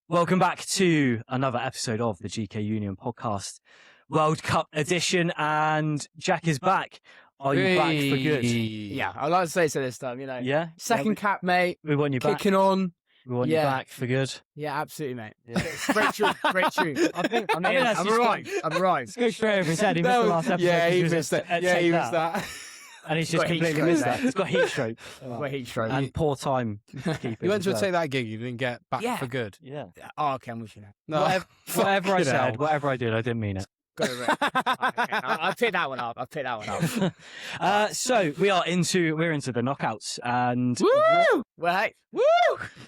Welcome back to another episode of the GK Union podcast, World Cup edition, and Jack is back. Are you back for good? Yeah, I'd like to say so this time, Yeah? Second cap, mate. We want you back. Kicking on. We want you back for good. Yeah, absolutely, mate. Yeah. Great tune, great tune. I'm arrived. Let's go straight over his head. He missed the last episode. Yeah, he missed it. Yeah, he missed that. And he's just completely missed that. He's got heat stroke. Got heat stroke. And poor time keeping. You went to take that gig, you didn't get back for good. Yeah. Oh, okay, I'm with you now. No, Whatever I said, whatever I did, I didn't mean it. Got it right. Okay, I'll pick that one up. So we're into the knockouts, and Woo! Well, hey. Woo!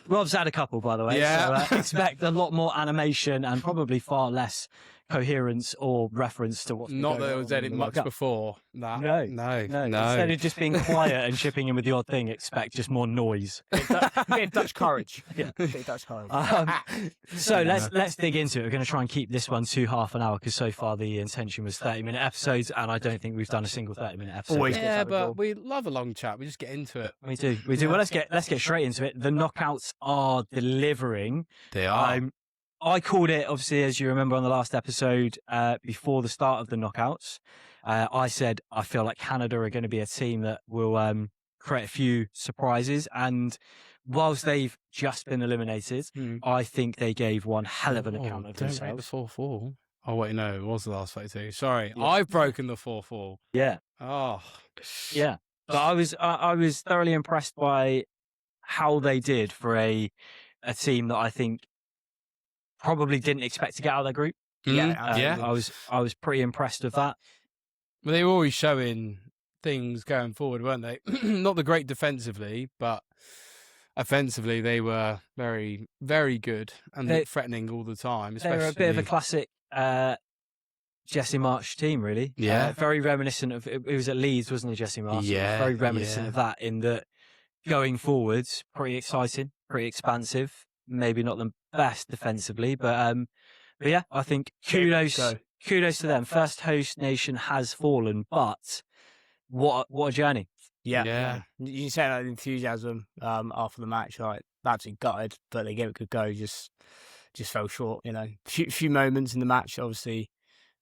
Rob's had a couple, by the way. Yeah. So expect a lot more animation and probably far less coherence or reference to what's Not going that it on was in edited the much World Cup. before that. No. No. Instead of just being quiet and chipping in with the odd thing, expect just more noise. Bit of Dutch courage. Yeah. Bit of Dutch courage. So let's dig into it. We're going to try and keep this one to half an hour because so far the intention was 30-minute episodes, and I don't think we've done a single 30-minute episode. Always yet. Yeah, but we love a long chat. We just get into it. We do. Well, let's get straight into it. The knockouts are delivering. They are. I called it, obviously, as you remember on the last episode, before the start of the knockouts. I said I feel like Canada are going to be a team that will create a few surprises. And whilst they've just been eliminated, I think they gave one hell of an account of Don't break themselves. the 4-4. Oh, wait, no, it was the last 32. Sorry, Yeah. I've broken the 4-4. Yeah, Oh. yeah. But I was thoroughly impressed by how they did for a team that I think probably didn't expect to get out of their group. Yeah. I was pretty impressed with that. Well, they were always showing things going forward, weren't they? Not the great defensively, but offensively they were very, very good and threatening all the time. They were a bit of a classic Jesse March team, really. Yeah. Very reminiscent of, it was at Leeds, wasn't it, Jesse March? Yeah, Very reminiscent of that in that going forwards, pretty exciting, pretty expansive. Maybe not the best defensively, but yeah, I think kudos to them. First host nation has fallen, but what a journey. Yeah. You say that enthusiasm after the match, like absolutely gutted, but they gave it a good go. Just fell short, Few moments in the match, obviously,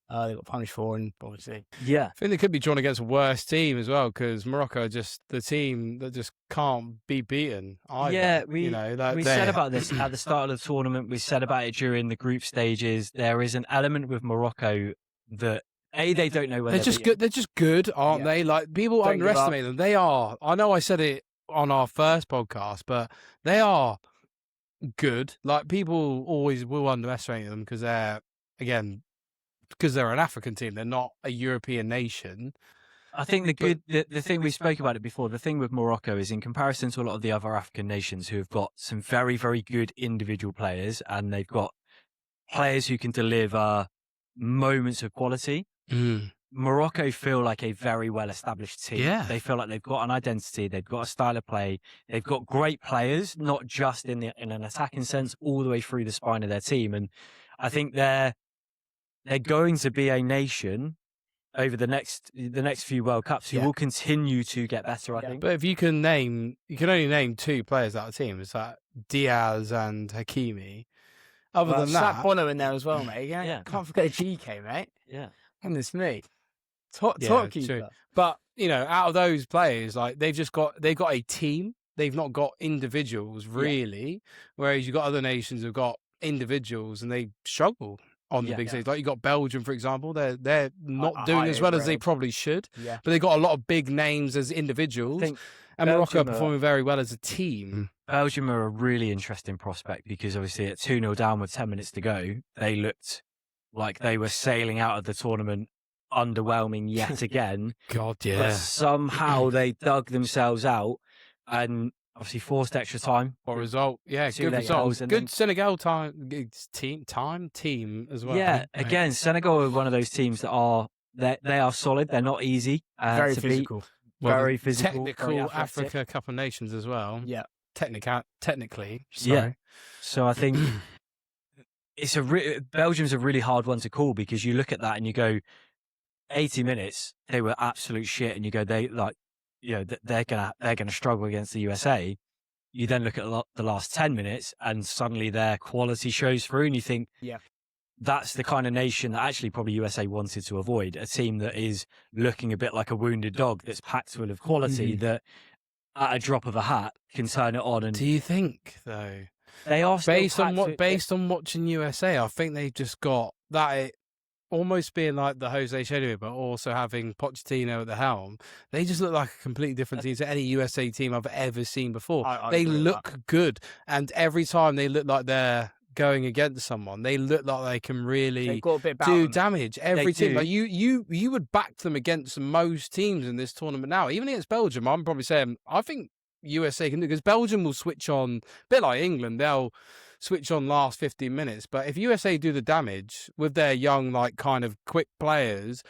they got punished for, and obviously, Yeah, I think they could be drawn against a worse team as well, because Morocco are just the team that just can't be beaten either. yeah. We said about this at the start of the tournament. We said about it during the group stages. There is an element with Morocco that they don't know where They're just good. They're just good, aren't they? Like, people Don't give underestimate them. They are. I know I said it on our first podcast, but they are good. Like, people always will underestimate them because they're an African team. They're not a European nation. I think the thing we spoke about it before, the thing with Morocco is in comparison to a lot of the other African nations who have got some very, very good individual players, and they've got players who can deliver moments of quality. Morocco feel like a very well-established team. Yeah. They feel like they've got an identity, they've got a style of play, they've got great players, not just in an attacking sense, all the way through the spine of their team. And I think they're going to be a nation over the next few World Cups who will continue to get better, I think. But if you can only name two players out of the team. It's like Diaz and Hakimi. Other than that, Bono in there as well, mate. Yeah. Can't forget the GK, mate. Yeah. Goodness me. Top true. keeper. But out of those players, like they've got a team. They've not got individuals really. Whereas you've got other nations who've got individuals and they struggle on the big stage. Like you got Belgium, for example. They're not doing as well as they probably should. Yeah. But they've got a lot of big names as individuals. think And Morocco are Belgium performing very well as a team. Belgium are a really interesting prospect because obviously at 2-0 down with 10 minutes to go, they looked like they were sailing out of the tournament underwhelming yet again. God, But somehow they dug themselves out and obviously forced extra time. What result? Yeah, Two good late result. goals and Good then- Senegal team as well. Yeah, again, Senegal are one of those teams that they are solid. They're not easy Very to beat. physical. Very physical. very Technical athletic. Africa Cup of Nations as well. Yeah. Technically. Yeah. Sorry. So I think Belgium's a really hard one to call because you look at that and you go, 80 minutes they were absolute shit, and you go they're gonna struggle against the USA. you then look at the last 10 minutes and suddenly their quality shows through, and you think, that's the kind of nation that actually probably USA wanted to avoid, a team that is looking a bit like a wounded dog that's packed full of quality that at a drop of a hat can turn it on. And do you think, though, they are based on watching USA, I think they've just got that almost being like the Jose Shedeway, but also having Pochettino at the helm. They just look like a completely different team to any USA team I've ever seen before. They look good, and every time they look like they're going against someone, they look like they can really do damage. Every team, like you would back them against most teams in this tournament now. Even against Belgium, I'm probably saying I think USA can do, because Belgium will switch on, a bit like England, they'll switch on last 15 minutes. But if USA do the damage with their young, like kind of quick players,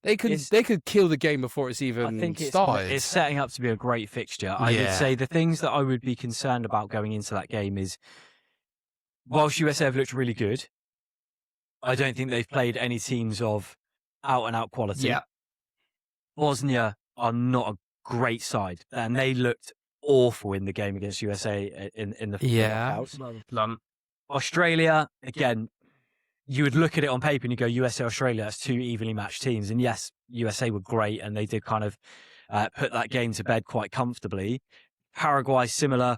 they could kill the game before it's even started. It's setting up to be a great fixture. I would say the things that I would be concerned about going into that game is, whilst USA have looked really good, I don't think they've played any teams of out-and-out quality. Yeah. Bosnia are not a great side, and they looked awful in the game against USA in the knockouts. Australia, again, you would look at it on paper and you go, USA, Australia, that's two evenly matched teams. And yes, USA were great, and they did kind of put that game to bed quite comfortably. Paraguay, similar.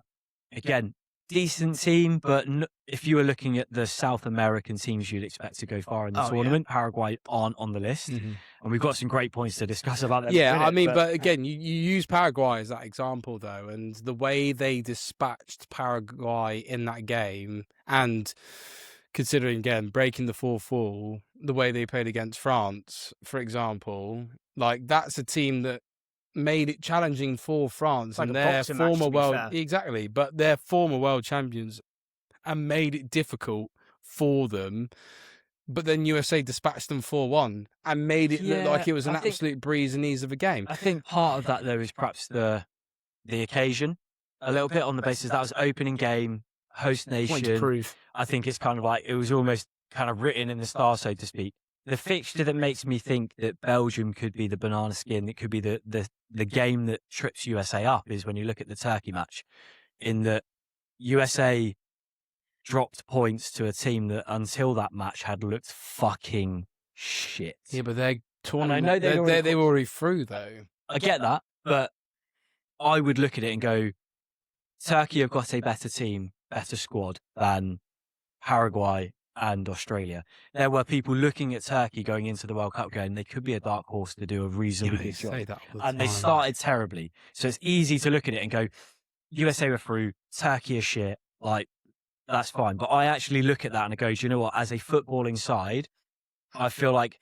Again, decent team, but if you were looking at the South American teams you'd expect to go far in the tournament, Paraguay aren't on the list. And we've got some great points to discuss about that. Yeah, I mean, but again, you use Paraguay as that example, though, and the way they dispatched Paraguay in that game, and considering, again, breaking the 4-4, the way they played against France, for example, like, that's a team that made it challenging for France, like and their former but their former world champions, and made it difficult for them. But then USA dispatched them 4-1 and made it look like it was an absolute breeze and ease of a game. I think part of that, though, is perhaps the occasion a little bit, on the basis that was opening game, host nation. I think it's kind of like it was almost kind of written in the stars, so to speak. The fixture that makes me think that Belgium could be the banana skin, it could be the game that trips USA up, is when you look at the Turkey match, in that USA dropped points to a team that until that match had looked fucking shit. Yeah, but their tournament, I know they were already through, though. I get that, but I would look at it and go, Turkey have got a better team, better squad than Paraguay and Australia. There were people looking at Turkey going into the World Cup going, they could be a dark horse to do a reasonably good job. And they started terribly. So it's easy to look at it and go, USA were through, Turkey is shit, like, that's fine. But I actually look at that and I go, do you know what? As a footballing side, I feel like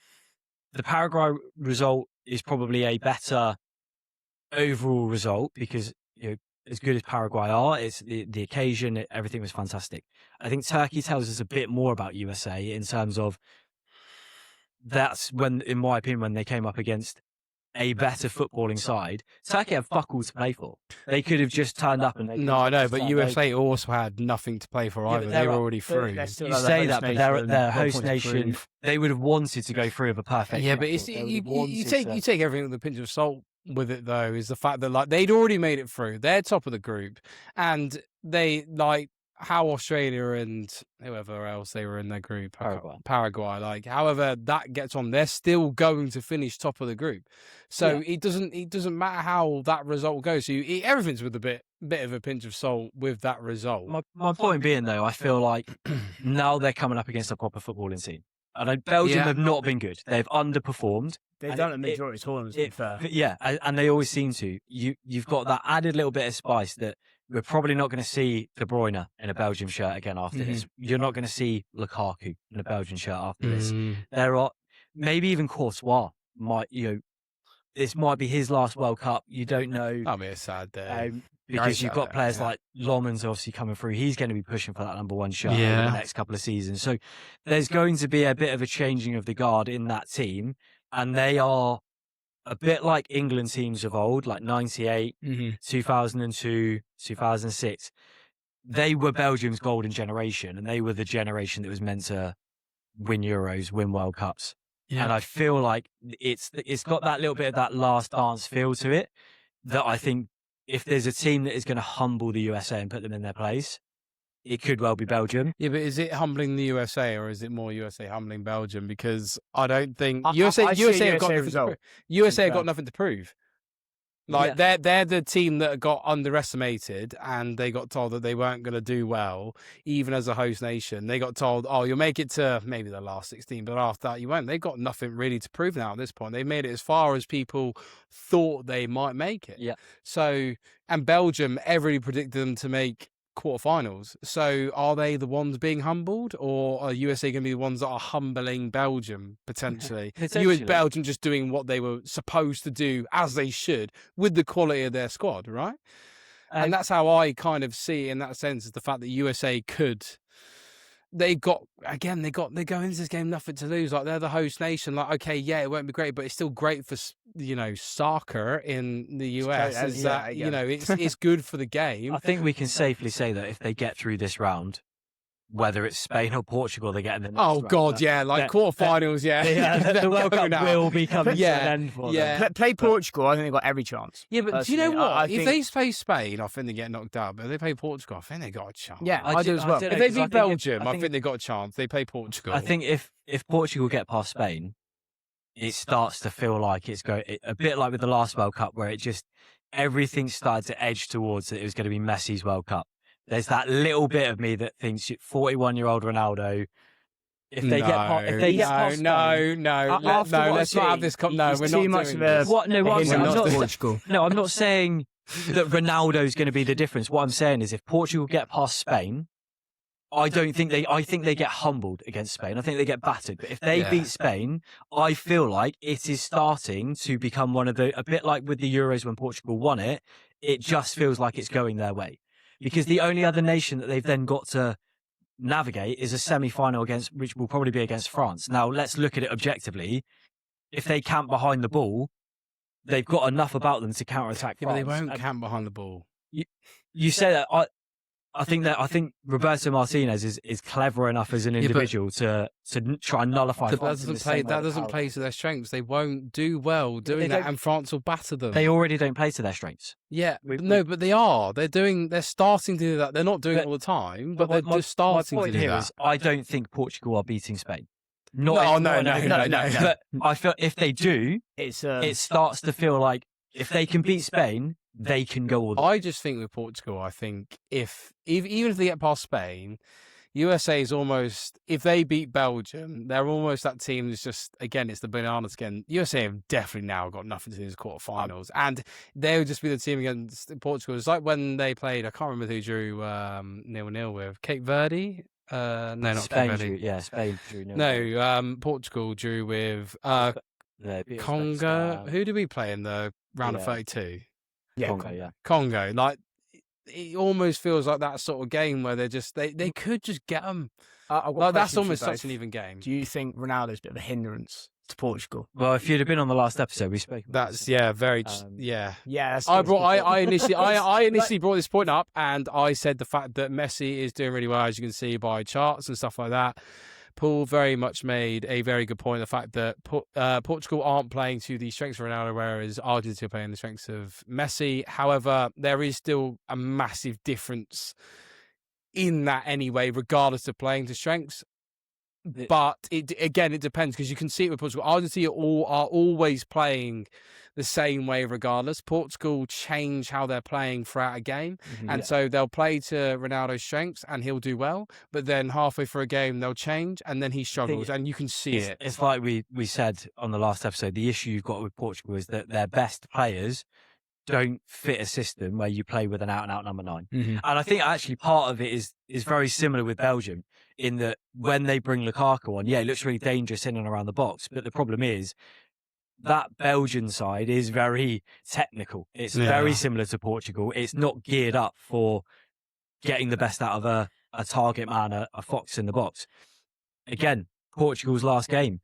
the Paraguay result is probably a better overall result, because, you know, as good as Paraguay are, it's the occasion, everything was fantastic. I think Turkey tells us a bit more about USA in terms of that's when, in my opinion, when they came up against a better footballing side, Turkey had fuck all to play for. They could have just turned up and no, I know, but USA also had nothing to play for either. They were already through. You say that, but they're their host nation. They would have wanted to go through with a perfect. Yeah, but it's, you take everything with a pinch of salt with it, though, is the fact that, like, they'd already made it through. They're top of the group, and they, like, how Australia and whoever else they were in their group, Paraguay, like, however that gets on, they're still going to finish top of the group. So it doesn't matter how that result goes. So everything's with a bit of a pinch of salt with that result. My point being, though, I feel like now they're coming up against a proper footballing team. And Belgium have not been good. They've underperformed. They've done a majority of tournaments, to be fair. Yeah, and they always seem to. You've got that added little bit of spice that we're probably not going to see De Bruyne in a Belgian shirt again after this. You're not going to see Lukaku in a Belgian shirt after this. There are maybe even Courtois this might be his last World Cup. You don't know. That'll be a sad day. Because you've got players like Lomans obviously coming through. He's going to be pushing for that number one shirt over the next couple of seasons. So there's going to be a bit of a changing of the guard in that team. And they are a bit like England teams of old, like 98, 2002, 2006. They were Belgium's golden generation, and they were the generation that was meant to win Euros, win World Cups. Yeah. And I feel like it's got that little bit of that last dance feel to it that I think if there's a team that is going to humble the USA and put them in their place, it could well be Belgium. Yeah, but is it humbling the USA or is it more USA humbling Belgium? Because I don't think I USA see a have got USA nothing to result, prove. USA have fair. got nothing to prove. Like they're the team that got underestimated and they got told that they weren't going to do well, even as a host nation. They got told, "Oh, you'll make it to maybe the last 16, but after that you won't." They got nothing really to prove now at this point. They made it as far as people thought they might make it. Yeah. So, and Belgium, everybody predicted them to make quarterfinals. So, are they the ones being humbled, or are USA going to be the ones that are humbling Belgium potentially? Potentially. Belgium just doing what they were supposed to do as they should with the quality of their squad, right? And that's how I kind of see it in that sense, is the fact that USA could. They go into this game nothing to lose. Like, they're the host nation. Like, okay, yeah, it won't be great, but it's still great for soccer in the US. It's good for the game. I think we can safely say that if they get through this round, whether it's Spain or Portugal, they get in the next round. God, yeah, like quarterfinals, the World Cup will be coming to an end for them. Play Portugal, I think they've got every chance. Yeah, but do you know personally. what? I If think- they play Spain, I think they get knocked out. But if they play Portugal, I think they got a chance. Yeah, I do as well. don't If know, they 'cause I beat think Belgium, I think they got a chance. They play Portugal. I think if Portugal get past Spain, it starts to feel like it's going a bit like with the last World Cup, where it just everything started to edge towards that it was going to be Messi's World Cup. There's that little bit of me that thinks 41-year-old Ronaldo. If they get past Spain, let's not have this. No, we're too not much doing of a- this. What? No, what I'm saying, I'm not, Portugal. no, I'm not saying that Ronaldo's going to be the difference. What I'm saying is, if Portugal get past Spain, I think they get humbled against Spain. I think they get battered. But if they beat Spain, I feel like it is starting to become a bit like with the Euros when Portugal won it. It just feels like it's going their way. Because the only other nation that they've then got to navigate is a semi-final which will probably be against France. Now, let's look at it objectively. If they camp behind the ball, they've got enough about them to counter-attack Yeah, but France. they won't camp behind the ball. You say that. I think Roberto Martinez is clever enough as an individual to try and nullify. That France doesn't play to their strengths. They won't do well doing that, and France will batter them. They already don't play to their strengths. Yeah, but they are. They're starting to do that. They're not doing it all the time, but they're just starting my point to do here that. is, I don't think Portugal are beating Spain. No. But I feel if they do, it starts to feel like if they can beat Spain, they can go all the way. I just think with Portugal, I think even if they get past Spain, USA is almost, if they beat Belgium, they're almost that team that's just, again, it's the bananas again. USA have definitely now got nothing to do with quarterfinals, and they'll just be the team against Portugal. It's like when they played, I can't remember who drew 0-0 with, Cape Verde? No, not Spain Cape Verde. Spain drew 0-0. No, Portugal drew with Congo. Who did we play in the round of 32? Congo. Like, it almost feels like that sort of game where they could just get them. Like, that's almost such an even game. Do you think Ronaldo's a bit of a hindrance to Portugal? Well, if you'd have been on the last episode, we spoke about That's this. very Yeah. That's I initially brought this point up, and I said the fact that Messi is doing really well, as you can see by charts and stuff like that. Paul very much made a very good point. The fact that Portugal aren't playing to the strengths of Ronaldo, whereas Argentina are playing the strengths of Messi. However, there is still a massive difference in that anyway, regardless of playing to strengths. But it depends, because you can see it with Portugal. Argentina are always playing the same way regardless. Portugal change how they're playing throughout a game. And so they'll play to Ronaldo's strengths and he'll do well. But then halfway through a game, they'll change and then he struggles. And you can see it. It's like we said on the last episode, the issue you've got with Portugal is that their best players don't fit a system where you play with an out-and-out number 9. And I think actually part of it is very similar with Belgium, in that when they bring Lukaku on, it looks really dangerous in and around the box. But the problem is that Belgian side is very technical. It's very similar to Portugal. It's not geared up for getting the best out of a target man, a fox in the box. Again, Portugal's last game,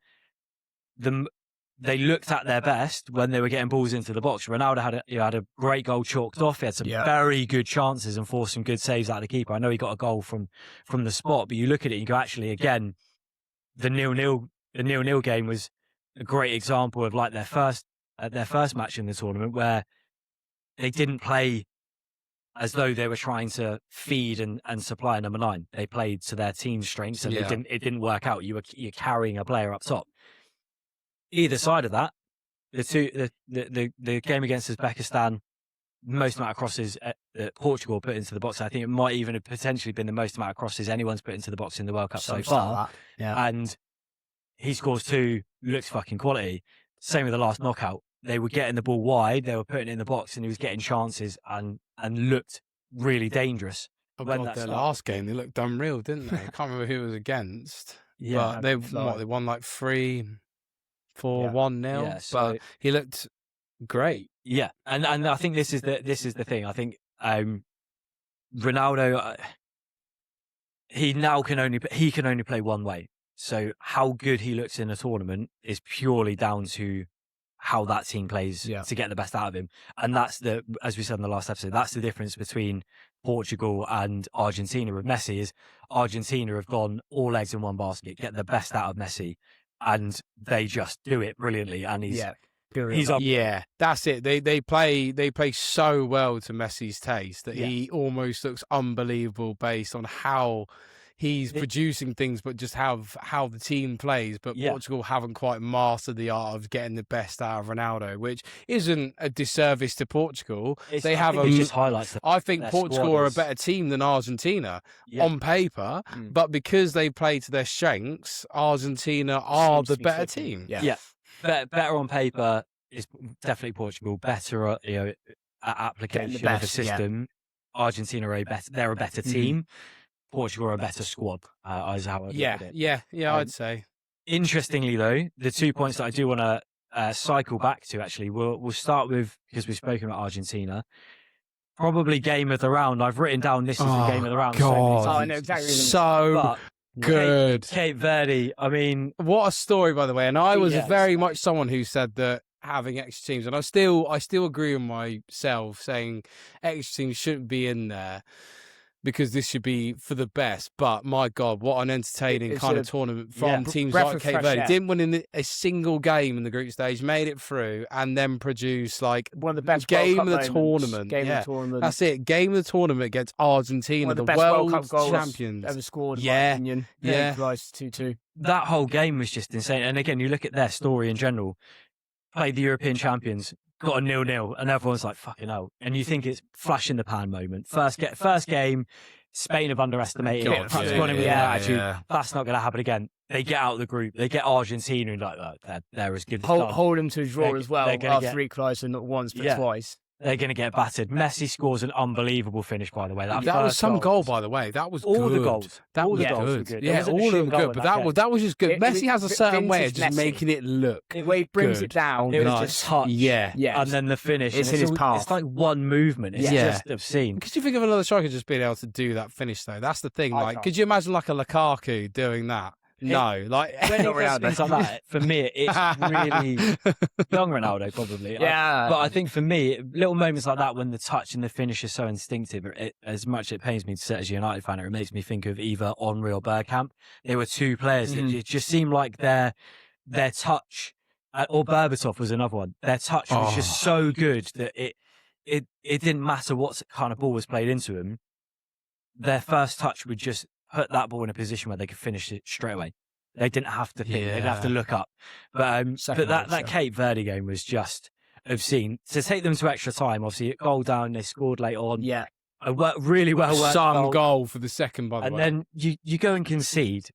they looked at their best when they were getting balls into the box. Ronaldo had a great goal chalked off. He had some very good chances and forced some good saves out of the keeper. I know he got a goal from the spot, but you look at it and you go, actually, again, the 0-0 game was a great example of like their first match in the tournament, where they didn't play as though they were trying to feed and supply a number 9. They played to their team's strengths, and it didn't work out. You're carrying a player up top. Either side of that, the game against Uzbekistan, most amount of crosses that Portugal put into the box. I think it might even have potentially been the most amount of crosses anyone's put into the box in the World Cup so far. And he scores 2, looks fucking quality. Same with the last knockout. They were getting the ball wide, they were putting it in the box, and he was getting chances and looked really dangerous. Oh God, their last game, they looked unreal, didn't they? I can't remember who it was against. Yeah, but they won like 3-4-1-0. Yeah, so, but he looked great. Yeah, and I think this is the thing. I think Ronaldo, he can only play one way. So how good he looks in a tournament is purely down to how that team plays to get the best out of him. And that's as we said in the last episode, that's the difference between Portugal and Argentina with Messi. Is Argentina have gone all eggs in one basket, get the best out of Messi, and they just do it brilliantly. And he's up. Yeah, that's it. They play so well to Messi's taste that he almost looks unbelievable based on how he's producing things, but just how the team plays. But Portugal haven't quite mastered the art of getting the best out of Ronaldo, which isn't a disservice to Portugal. I think Portugal are a better team than Argentina on paper, but because they play to their strengths, Argentina are the better team. Yeah. Better on paper is definitely Portugal. Better at application of the system. Argentina are they're a better team. Portugal are a better squad, is how I look at it. Yeah, I'd say. Interestingly, though, the 2 points that I do want to cycle back to, actually, we'll start with, because we've spoken about Argentina, probably game of the round. I've written down this is the game of the round. God. I know exactly. So good. Cape Verde, I mean... What a story, by the way. And I was very much someone who said that having extra teams, and I still agree with myself saying extra teams shouldn't be in there, because this should be for the best. But my God, what an entertaining kind of tournament from teams like Cape Verde. Didn't win in a single game in the group stage, made it through, and then produced like one of the best game of the tournament. That's it. Game of the tournament against Argentina, one of the World Cup champions ever scored. In my opinion. Equalised 2-2. That whole game was just insane. And again, you look at their story in general. Played the European champions, got a 0-0, and everyone's like, fucking hell. And you think it's flash in the pan moment. First game, Spain have underestimated it. Perhaps gone in with attitude. That's not going to happen again. They get out of the group. They get Argentina, and like, they're as good as done. Hold them to a draw as well, after equalising not once but twice. They're going to get battered. Messi scores an unbelievable finish, by the way. That was some goal, by the way. That was all good. The goals. That was good. Yeah, all of them good. But that was just good. Messi has a certain way of just making it look. The way he brings it down. It was just touch. Yeah. And then the finish. It's in his path. It's like one movement. It's just obscene. Could you think of another striker just being able to do that finish, though? That's the thing. Like, could you imagine like a Lukaku doing that? No, like when it does things like that, for me, it's really young Ronaldo, probably. Yeah, but I think for me, little moments like that when the touch and the finish is so instinctive, as much it pains me to say as a United fan, it makes me think of either Henry or Bergkamp. They were two players that it just seemed like their touch, or Berbatov was another one. Their touch was just so good that it didn't matter what kind of ball was played into them. Their first touch would just put that ball in a position where they could finish it straight away. They didn't have to think. They didn't have to look up. But that Cape Verde game was just obscene. To take them to extra time, obviously, goal down, they scored late on. Yeah. Really well worked. Some goal for the second, by the way. And then you go and concede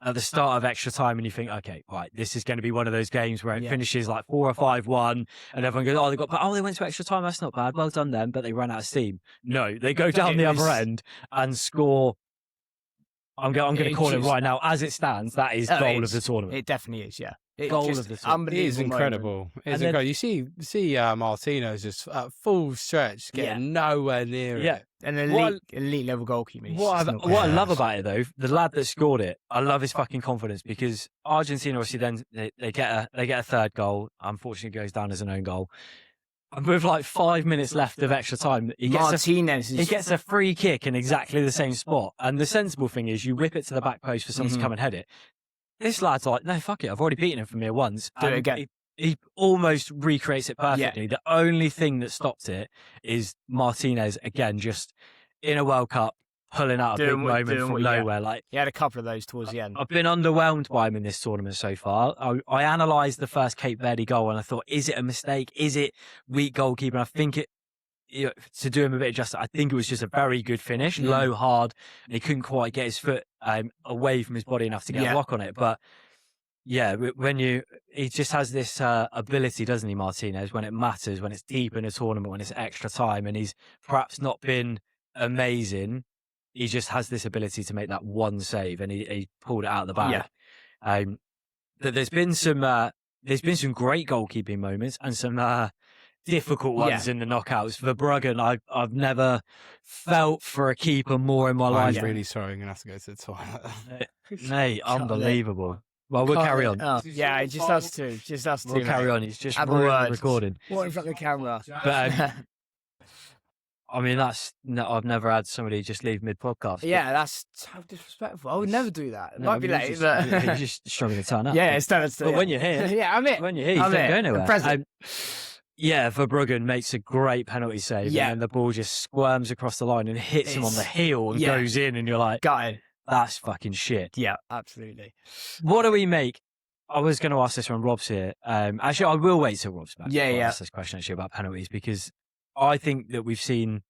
at the start of extra time and you think, okay, right, this is going to be one of those games where it finishes like 4 or 5-1 and everyone goes, they went to extra time, that's not bad, well done then, but they ran out of steam. No, they go down the other end and score. I'm going to call it right now. As it stands, that is goal of the tournament. It definitely is, yeah. Goal of the tournament. It is incredible. It's incredible. You see Martino's just at full stretch, getting nowhere near it. And an elite level goalkeeper. What I love about it, though, the lad that scored it, I love his fucking confidence, because Argentina obviously then they get a third goal. Unfortunately, goes down as an own goal. And with like 5 minutes left of extra time, he gets a free kick in exactly the same spot. And the sensible thing is you whip it to the back post for someone to come and head it. This lad's like, no, fuck it. I've already beaten him from here once. Do it again. he almost recreates it perfectly. The only thing that stopped it is Martinez again, just in a World Cup, pulling out a big moment from nowhere. Like he had a couple of those towards the end. I've been underwhelmed by him in this tournament so far. I analysed the first Cape Verde goal and I thought, is it a mistake? Is it weak goalkeeping? I think to do him a bit of justice, I think it was just a very good finish, low, hard, and he couldn't quite get his foot away from his body enough to get a block on it. But yeah, he just has this ability, doesn't he, Martinez, when it matters, when it's deep in a tournament, when it's extra time, and he's perhaps not been amazing. He just has this ability to make that one save, and he pulled it out of the bag. There's been some great goalkeeping moments and some difficult ones in the knockouts. For Balogun, I've never felt for a keeper more in my life. I'm really sorry, I'm gonna have to go to the toilet. Mate, unbelievable. Well, we'll carry on. Yeah, just us two. We'll carry on. He's just recording. What in front of the camera? But I mean, I've never had somebody just leave mid-podcast. Yeah, that's so disrespectful. I would never do that. It might be late, but... You're just struggling to turn up. Yeah, it's done. But when you're here... yeah, I'm here. When you're here, you don't go anywhere. Present. Yeah, Balogun makes a great penalty save, and the ball just squirms across the line and hits him on the heel and goes in, and you're like, gutted. That's fucking shit. Yeah, absolutely. What do we make? I was going to ask this when Rob's here. Actually, I will wait till Rob's back. Ask this question actually about penalties, because I think that we've seen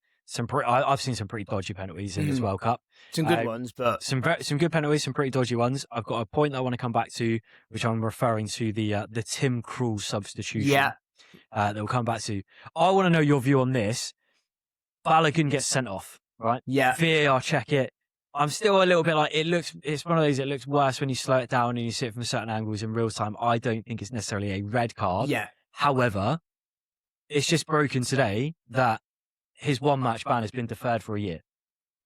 I've seen some pretty dodgy penalties in this World Cup. Some good ones, but some good penalties, some pretty dodgy ones. I've got a point that I want to come back to, which I'm referring to the Tim Krul substitution. Yeah, that we'll come back to. I want to know your view on this. Balogun gets sent off, right? Yeah. VAR check it. I'm still a little bit like, it's one of those, it looks worse when you slow it down and you see it from certain angles in real time. I don't think it's necessarily a red card. Yeah. However, it's just broken today that his one match ban has been deferred for a year.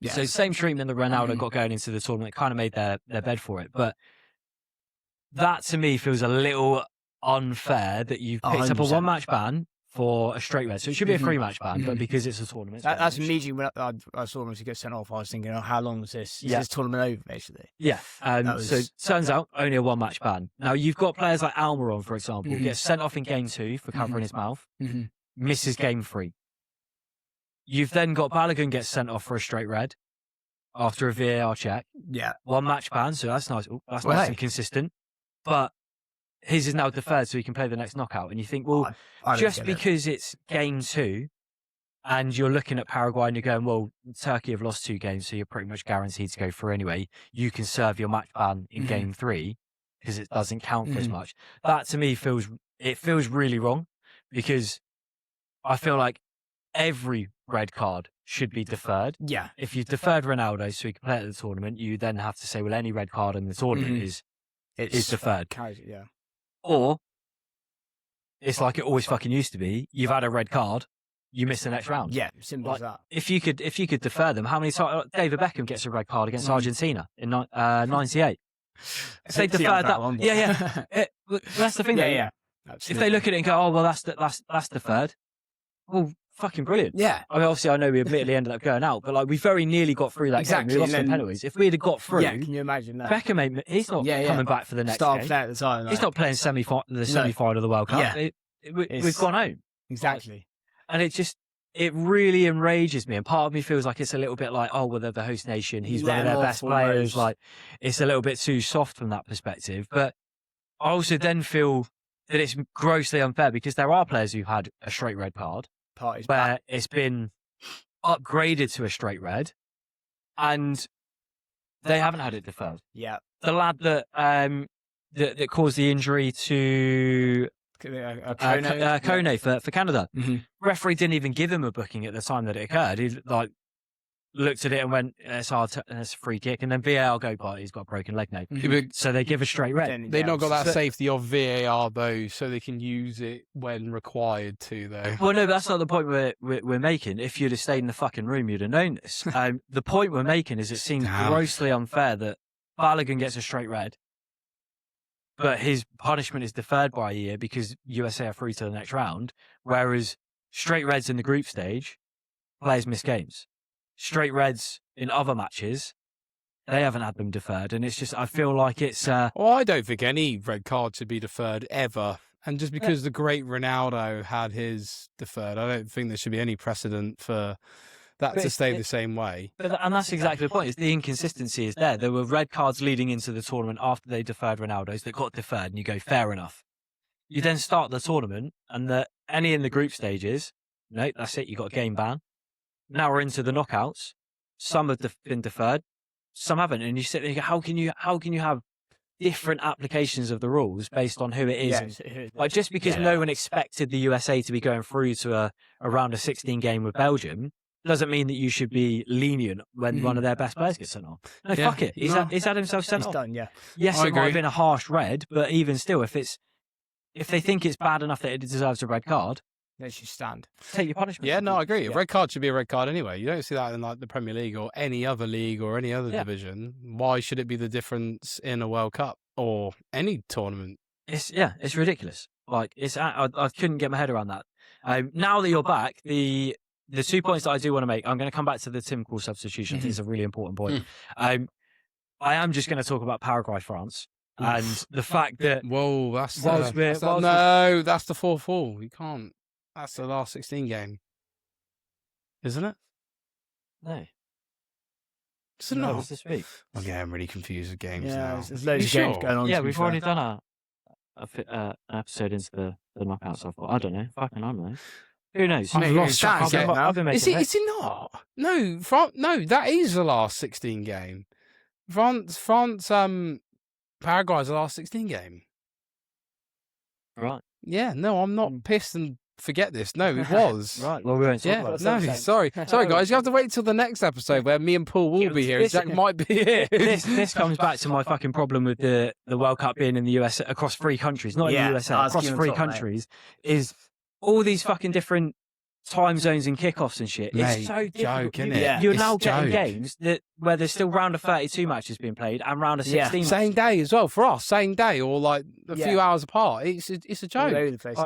Yes. So same treatment that Ronaldo got going into the tournament, kind of made their bed for it. But that to me feels a little unfair that you've picked 100%. Up a one match ban for a straight red. So it should be a 3-match ban, but because it's a tournament. That's immediately when I saw him to get sent off, I was thinking, how long was this? Is this tournament over, basically? Yeah. So turns out only a 1-match ban. Now, you've got players like Almiron, for example, gets sent off in game 2 for covering his mouth, misses game 3. You've then got Balogun gets sent off for a straight red after a VAR check. Yeah. 1-match ban, so that's nice. That's nice and consistent. But his is now deferred so he can play the next knockout. And you think, well, just because it's game 2 and you're looking at Paraguay and you're going, well, Turkey have lost 2 games, so you're pretty much guaranteed to go through anyway. You can serve your match ban in game 3 because it doesn't count for as much. That to me feels really wrong, because I feel like every red card should be deferred. Yeah. If you've deferred Ronaldo so he can play at the tournament, you then have to say, well, any red card in the tournament is deferred. Yeah. Or it's like it always fucking used to be. You've had a red card, you miss the next round. Yeah, simple as that. If you could defer them, how many times David Beckham gets a red card against Argentina in 98? If they deferred that one, that's the thing. Yeah. If they look at it and go, oh well, that's deferred. Well, fucking brilliant. Yeah. I mean, obviously, I know we admittedly ended up going out, but like we very nearly got through that game. We lost some penalties. If we'd have got through, can you imagine that? Beckham, he's not coming back for the next game. Player at the time. He's not playing the semi-final of the World Cup. Yeah. We've gone home. Exactly. And it really enrages me. And part of me feels like it's a little bit like, oh, well, they're the host nation. He's one of their best players. Like, it's a little bit too soft from that perspective. But I also then feel that it's grossly unfair, because there are players who've had a straight red card where it's been upgraded to a straight red and they haven't had it deferred. Yeah. The lad that caused the injury to Kone for Canada. Referee didn't even give him a booking at the time that it occurred. He looked at it and went, it's hard, it's a free kick, and then VAR go, but he's got a broken leg now. So they give a straight red. They've not got that safety of VAR though, so they can use it when required to though. Well, no, that's not the point we're making. If you'd have stayed in the fucking room, you'd have known this. The point we're making is it seems grossly unfair that Balogun gets a straight red, but his punishment is deferred by a year because USA are through to the next round, whereas straight reds in the group stage, players miss games. Straight reds in other matches, they haven't had them deferred. And it's just, I feel like it's... Well, I don't think any red card should be deferred ever And just because the great Ronaldo had his deferred, I don't think there should be any precedent for that to stay the same way. And that's exactly the point. Is the inconsistency is there. There were red cards leading into the tournament after they deferred Ronaldo's that got deferred, and you go, fair enough. You then start the tournament, and any in the group stages, no, that's it. You got a game ban. Now we're into the knockouts. Some have been deferred, some haven't, and you sit there and go, how can you have different applications of the rules based on who it is? Like just because no one expected the USA to be going through to a round of 16 game with Belgium doesn't mean that you should be lenient when one of their best players gets sent off. No, fuck it. He's had himself sent off. Done, yeah. Yes, it might have been a harsh red, but even still, if they think it's bad enough that it deserves a red card, they should stand. Take your punishment. Yeah, no, I agree. A red card should be a red card anyway. You don't see that in like the Premier League or any other league or any other division. Why should it be the difference in a World Cup or any tournament? It's ridiculous. Like I couldn't get my head around that. Now that you're back, the 2 points that I do want to make, I'm going to come back to the Tim Krul substitution. I think it's a really important point. I am just going to talk about Paraguay, France. And the fact that that's the 4-4. You can't. That's the last 16 game, isn't it? No. Is it not? It's this week. Okay, I'm really confused with games Yeah, now. there's loads of games going on. Yeah, we've already done an episode into the knockouts. I thought, I don't know. Fucking I don't know. Who knows? I've lost track. Is it not? No, no, that is the last 16 game. Paraguay's the last 16 game. Right. Yeah, no, I'm not pissed and forget this. No, it was. Right. Well, we won't talk about it. No, sorry, guys. You have to wait till the next episode where me and Paul will be here. Jack might be here. This comes back to my fucking problem with the World Cup being in the US across 3 countries, not in the USA, across 3 countries, is all these fucking different time zones and kickoffs and shit. It's so difficult. Isn't it? You're now getting games where there's still round of 32 matches being played and round of 16. Same day as well for us. Same day or like a few hours apart. It's a joke.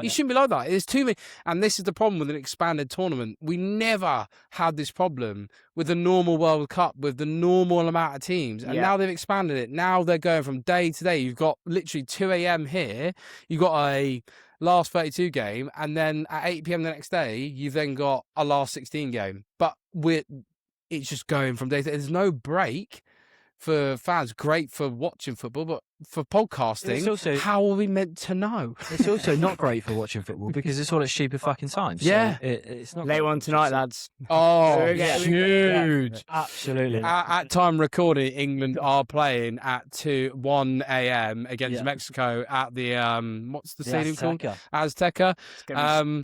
You shouldn't be like that. There's too many, and this is the problem with an expanded tournament. We never had this problem with the normal World Cup with the normal amount of teams, and now they've expanded it. Now they're going from day to day. You've got literally 2 a.m. here. You've got a last 32 game, and then at 8 p.m. the next day, you've then got a last 16 game. But it's just going from day to day. There's no break for fans. Great for watching football, but for podcasting, how are we meant to know? It's also not great for watching football because it's all at stupid fucking times. Yeah. So it's not late one tonight, lads. Oh, huge. Absolutely. At time recording, England are playing at 1 a.m. against Mexico at the what's the stadium called? Azteca.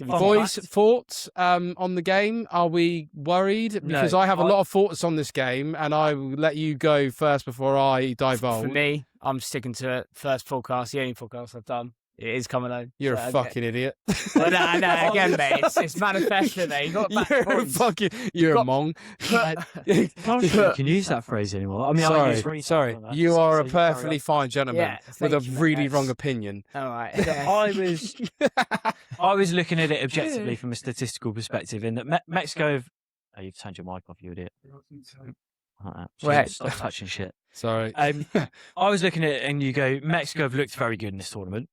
Boys, thoughts on the game? Are we worried? Because I have a lot of thoughts on this game, and I will let you go first before I divulge. For me, I'm sticking to it. First podcast, the only podcast I've done. It is coming home. You're a fucking idiot. Well, no, again, mate. It's manifesto, mate. You got You're a mong. You can use that phrase anymore. I mean, sorry. You are a perfectly fine gentleman with a really wrong opinion. All right. I was looking at it objectively from a statistical perspective, in that Mexico. Oh, you've turned your mic off, you idiot. Stop touching shit. Sorry. I was looking at it and you go, Mexico have looked very good in this tournament.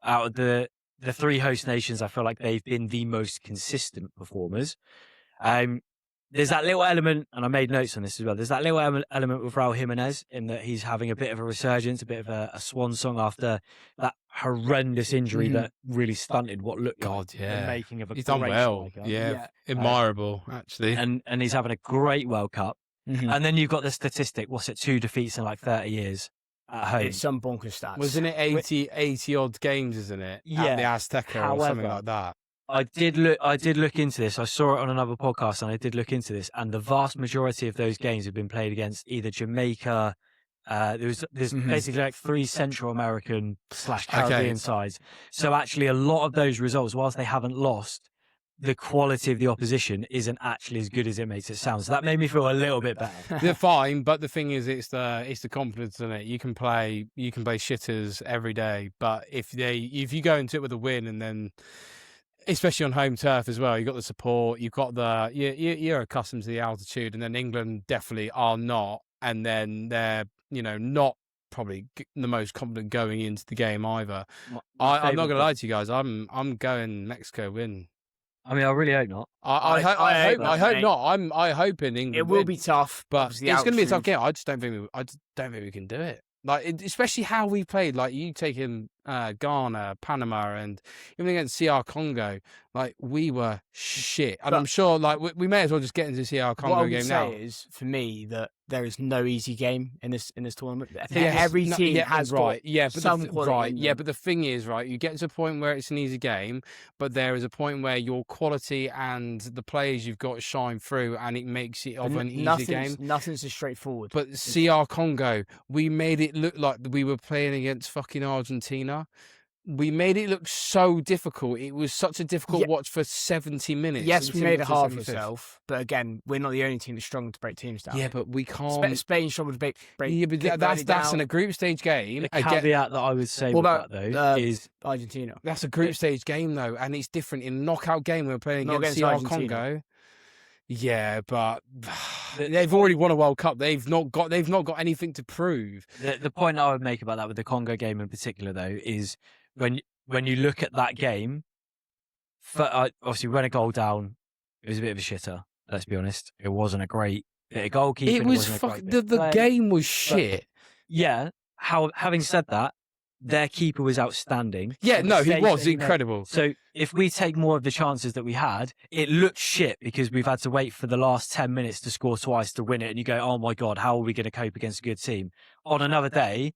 Out of the 3 host nations, I feel like they've been the most consistent performers. There's that little element, and I made notes on this as well, there's that little element with Raul Jimenez in that he's having a bit of a resurgence, a bit of a swan song after that horrendous injury that really stunted what looked like the making of a He's done well. Admirable, actually. And he's having a great World Cup. Mm-hmm. And then you've got the statistic, 2 defeats in like 30 years at home. It's some bonkers stats. Wasn't it 80 odd games, isn't it? Yeah. At the Azteca or something like that. I did look into this. I saw it on another podcast and I did look into this, and the vast majority of those games have been played against either Jamaica. There's basically like 3 Central American / Caribbean sides. So actually a lot of those results, whilst they haven't lost, the quality of the opposition isn't actually as good as it makes it sound. So that made me feel a little bit better. They're fine, but the thing is, it's the confidence in it. You can play shitters every day, but if you go into it with a win, and then especially on home turf as well, you've got the support, you've got you're accustomed to the altitude, and then England definitely are not, and then they're not probably the most confident going into the game either. My I'm not favourite gonna lie to you guys. I'm going Mexico win. I mean, I really hope not. I hope not. I hope in England. It will win. be tough, But obviously, it's going to be a tough altitude. game. I just don't think we can do it. Like, especially how we played. Like, you taking Ghana, Panama, and even against CR Congo, like, we were shit. And But- I'm sure, like, we may as well just get into the CR What I Congo would game say now. is, for me, that there is no easy game in this tournament. I think Yes, every no, team yeah, has right, got yeah, but some quality. in them. but the thing is, right, you get to a point where it's an easy game, but there is a point where your quality and the players you've got shine through, and it makes it of an easy game. Nothing's as straightforward. But CR Congo, we made it look like we were playing against fucking Argentina. We made it look so difficult. It was such a difficult watch for 70 minutes. Yes, we made it hard for 75th. ourselves, but again, we're not the only team that's strong to break teams down. Yeah, but we can't. Spain struggled to break. Yeah, but kick that's down. in a group stage game. The caveat that I would say What with about, that though is Argentina. That's a group stage game though, and it's different. In a knockout game, we're playing Not against against CR Argentina. Congo. Yeah, but they've already won a World Cup. They've not got anything to prove. the point I would make about that with the Congo game in particular though is when you look at that game, obviously we went a goal down. It was a bit of a shitter. Let's be honest. It wasn't a great bit of goalkeeping. It was wasn't a great fucking bit of the play. game was shit. Yeah. Having said that, their keeper was outstanding. Yeah, For the no, he stage was that made. incredible. So if we take more of the chances that we had, it looked shit because we've had to wait for the last 10 minutes to score twice to win it. And you go, oh my God, how are we going to cope against a good team? On another day,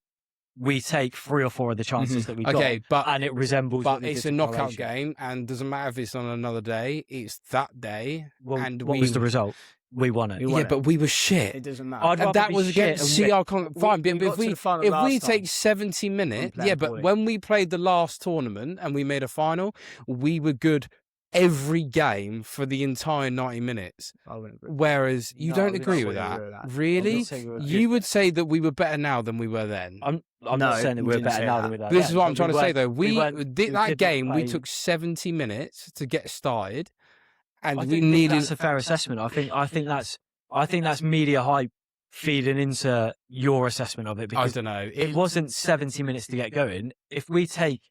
we take 3 or 4 of the chances that we got. Okay, but And it resembles. but what we it's did a to knockout Croatia. game, and doesn't matter if it's on another day. It's that day, Well, and what was the result? We won it. We won yeah, it. but we were shit. It doesn't matter. I'd And rather that be was shit against and CR Congo. Fine, we but got if to we the final if last we time. take 70 minutes, playing yeah, but poorly. when we played the last tournament and we made a final, we were good every game for the entire 90 minutes. I wouldn't agree. Whereas you No, I don't would agree not with agree that. with that. Really? I'm not saying we were You would say that we were better now than we were then. I'm No, not saying that we we're didn't better say now that. than we were. But this is what I'm but trying to say, though. we That not game, we play- took 70 minutes to get started, and I we think needed. that's a fair assessment. I think that's media hype feeding into your assessment of it I because don't know. it wasn't 70 minutes to get going. If we take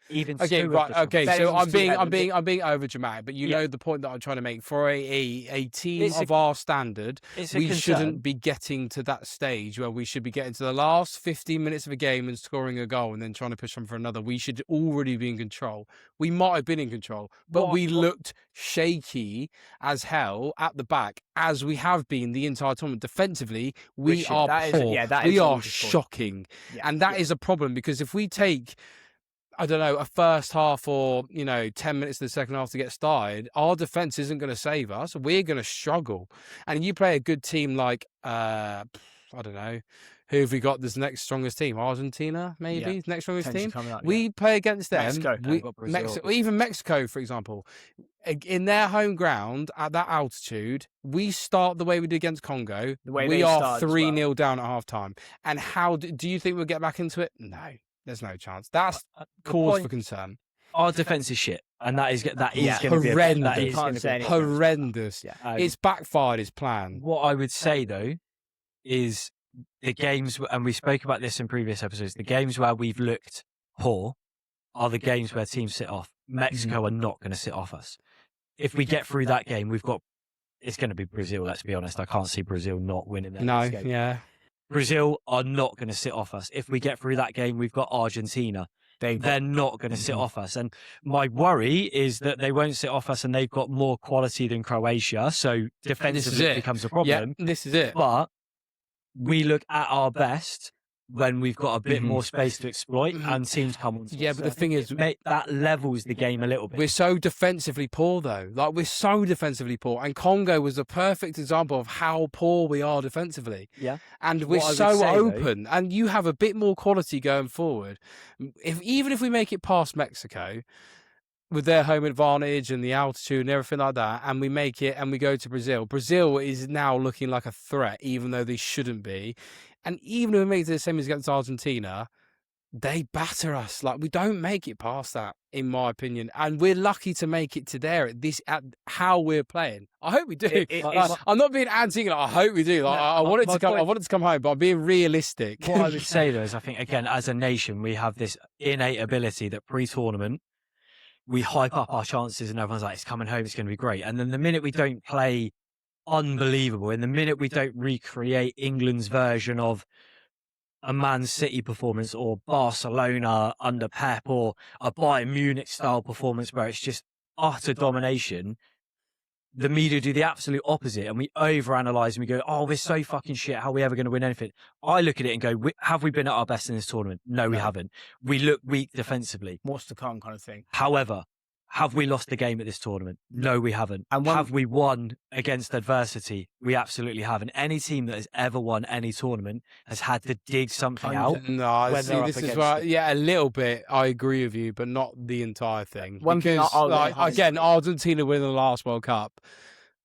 even Okay, two of right. the Okay, shots- so I'm Bellingham being over dramatic, but you Yeah. know the point that I'm trying to make. For a team It's a- of our standard, it's a we concern. shouldn't be getting to that stage where we should be getting to the last 15 minutes of a game and scoring a goal and then trying to push on for another. We should already be in control. We might have been in control, but we looked shaky as hell at the back, as we have been the entire tournament. Defensively, we should. are That is- poor. yeah, that we is are all just poor. shocking. Yeah. And that is a problem because if we take, I don't know, a first half or, 10 minutes of the second half to get started, our defence isn't going to save us. We're going to struggle. And you play a good team like, I don't know, who have we got this next strongest team? Argentina, maybe? Yeah. Next strongest Potentially team? coming up, We play against them. Mexico. We, We've got Brazil. even Mexico, for example. In their home ground, at that altitude, we start the way we did against Congo. The way we they are started as 3-0 down at half time. And how do you think we'll get back into it? No, there's no chance. That's The cause point- for concern. Our defense is shit, and that is Yeah. going to be Horrendous. that is You can't gonna say be- anything. Horrendous. Yeah. It's backfired his plan. What I would say though is the games, and we spoke about this in previous episodes, the games where we've looked poor are the games where teams sit off. Mexico are not going to sit off us. If we get through that game, it's going to be Brazil, let's be honest. I can't see Brazil not winning that No, next game. yeah. Brazil are not going to sit off us. If we get through that game, we've got Argentina. They're not going to sit off us. And my worry is that they won't sit off us and they've got more quality than Croatia. So defensively it becomes a problem. Yeah, this is it. But we look at our best when we've got a bit more space to exploit and teams come on. Yeah, but the thing is, that levels the game a little bit. we're so defensively poor, though. Like, we're so defensively poor. And Congo was a perfect example of how poor we are defensively. Yeah. And we're What I would so say, though- open. And you have a bit more quality going forward. Even if we make it past Mexico, with their home advantage and the altitude and everything like that, and we make it and we go to Brazil. Brazil is now looking like a threat, even though they shouldn't be. And even if we make it the same as against Argentina, they batter us. Like, we don't make it past that, in my opinion, and we're lucky to make it to there at how we're playing. I hope we do. I'm not being anti. I hope we do. Like, I want it to come. I want it to come home, but I'm being realistic. What I would say though is, I think again, as a nation, we have this innate ability that pre-tournament we hype up our chances, and everyone's like, "It's coming home. It's going to be great." And then the minute we don't play unbelievable, and the minute we don't recreate England's version of a Man City performance or Barcelona under Pep or a Bayern Munich style performance where it's just utter domination, the media do the absolute opposite and we overanalyze and we go, "Oh, we're so fucking shit. How are we ever going to win anything?" I look at it and go, have we been at our best in this tournament? No, we haven't. We look weak defensively. What's to come, kind of thing. However, have we lost a game at this tournament? No, we haven't. And have we won against adversity? We absolutely haven't. Any team that has ever won any tournament has had to dig something out. No, when see, they're this up is against where, it. yeah, a little bit. I agree with you, but not the entire thing. One thing Because, I'll like, highlight- again, Argentina winning the last World Cup,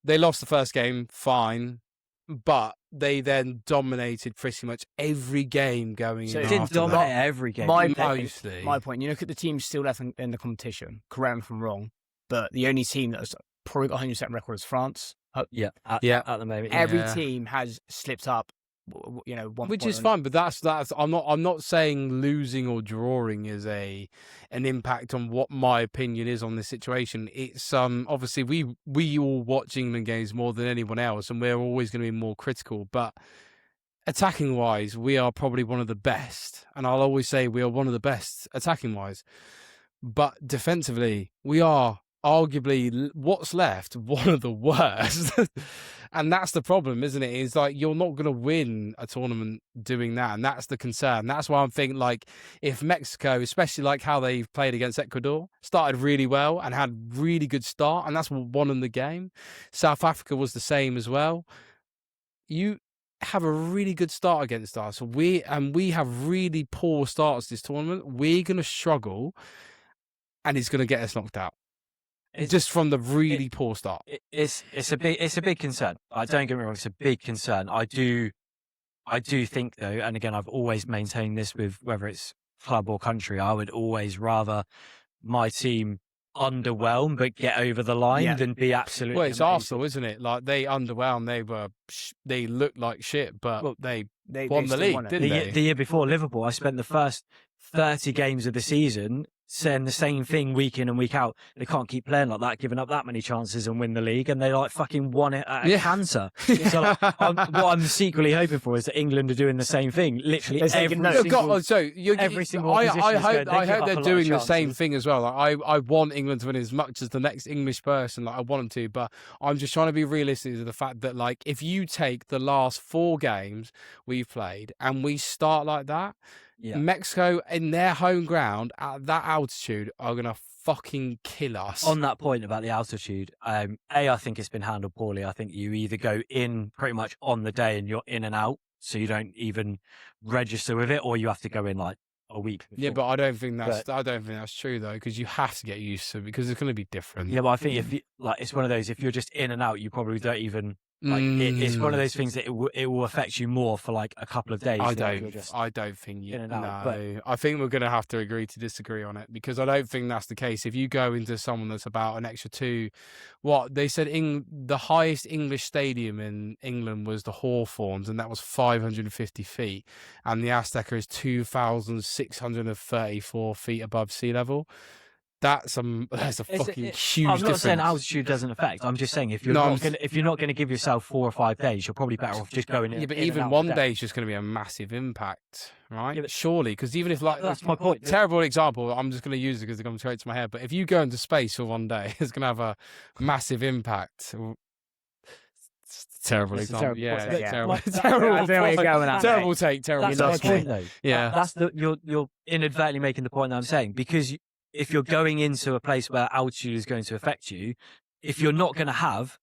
they lost the first game, fine, but they then dominated pretty much every game going So in. it Didn't after that. dominate every game. Mostly. My point, you look at the teams still left in the competition, correct me if I'm wrong, but the only team that has probably got 100% record is France. At the moment. Every Yeah. team has slipped up, one Which point is on- fine, but that's I'm not saying losing or drawing is an impact on what my opinion is on this situation. It's obviously we all watch England games more than anyone else, and we're always going to be more critical. But attacking wise, we are probably one of the best, and I'll always say we are one of the best attacking wise. But defensively, we are arguably what's left one of the worst. And that's the problem, isn't it? It's like you're not going to win a tournament doing that, and that's the concern. That's why I'm thinking, like, if Mexico, especially like how they've played against Ecuador, started really well and had really good start, and that's what won them the game. South Africa was the same as well. You have a really good start against us. We have really poor starts this tournament. We're going to struggle, and it's going to get us knocked out. Just from the really poor start. It's a big concern. Don't get me wrong, it's a big concern. I do think though, and again, I've always maintained this with whether it's club or country, I would always rather my team underwhelm but get over the line than be absolutely Well, it's amazing. Arsenal, isn't it? Like, they underwhelmed. They looked like shit, but they won the still league, won it. didn't they? The year before Liverpool, I spent the first 30 games of the season saying the same thing week in and week out. They can't keep playing like that, giving up that many chances and win the league, and they like fucking won it at a cancer. So like, what I'm secretly hoping for is that England are doing the same thing. Literally every single I opposition is going, they hope give up a they're lot doing of the same chances. thing as well. Like, I want England to win as much as the next English person. Like, I want them to, but I'm just trying to be realistic to the fact that, like, if you take the last 4 games we've played and we start like that, Mexico in their home ground at that altitude are gonna fucking kill us. On that point about the altitude, I think it's been handled poorly. I think you either go in pretty much on the day and you're in and out, so you don't even register with it, or you have to go in like a week before. Yeah, but I don't think that's true though, because you have to get used to it because it's going to be different. Yeah, but I think if you, like, it's one of those, if you're just in and out, you probably don't even like. It's one of those things that it will affect you more for like a couple of days. I than if you're don't. just I don't think you. in and out, No, but- I think we're going to have to agree to disagree on it because I don't think that's the case. If you go into someone that's about an extra 2, what they said the highest English stadium in England was the Hawthorns, and that was 550 feet, and the Azteca is 2,634 feet above sea level. That's a fucking huge I'm not difference. saying altitude doesn't affect. I'm just saying if you're not going to give yourself 4 or 5 days, you're probably better off just going in. Yeah, but in and even out one of day is just going to be a massive impact, right? Yeah, but- Surely, because even if, like, That's my point. terrible example, I'm just going to use it because it comes straight to my head. But if you go into space for one day, it's going to have a massive impact. It's a terrible It's a example. terrible Yeah, point. it's Yeah. terrible. I don't know where you're going at, Terrible mate. take. Terrible. That's lost my me. point, though. Yeah. That's you're inadvertently making the point that I'm saying, because if you're going into a place where altitude is going to affect you, if you're not going to have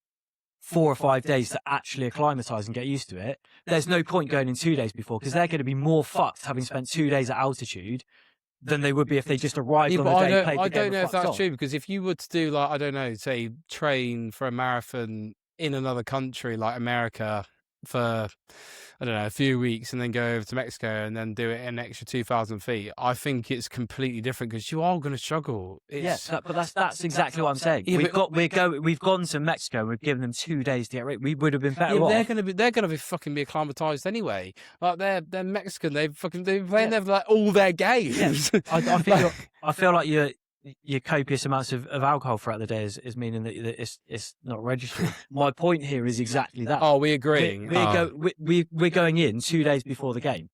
4 or 5 days to actually acclimatise and get used to it, there's no point going in 2 days before, because they're going to be more fucked having spent 2 days at altitude than they would be if they just arrived Yeah, on but the day. I don't know if that's true, because if you were to do, like, I don't know, say train for a marathon in another country like America for, I don't know, a few weeks and then go over to Mexico and then do it an extra 2,000 feet, I think it's completely different because you are going to struggle. But that's exactly what I'm saying. We've gone to Mexico. We've given them 2 days to get ready. We would have been better off. They're gonna be fucking acclimatized anyway. Like they're Mexican. They've been playing there for like all their games. Yeah. I feel like your copious amounts of alcohol throughout the day is meaning that it's not registered. My point here is exactly that. Oh, we agreeing. We're going in 2 days before the game.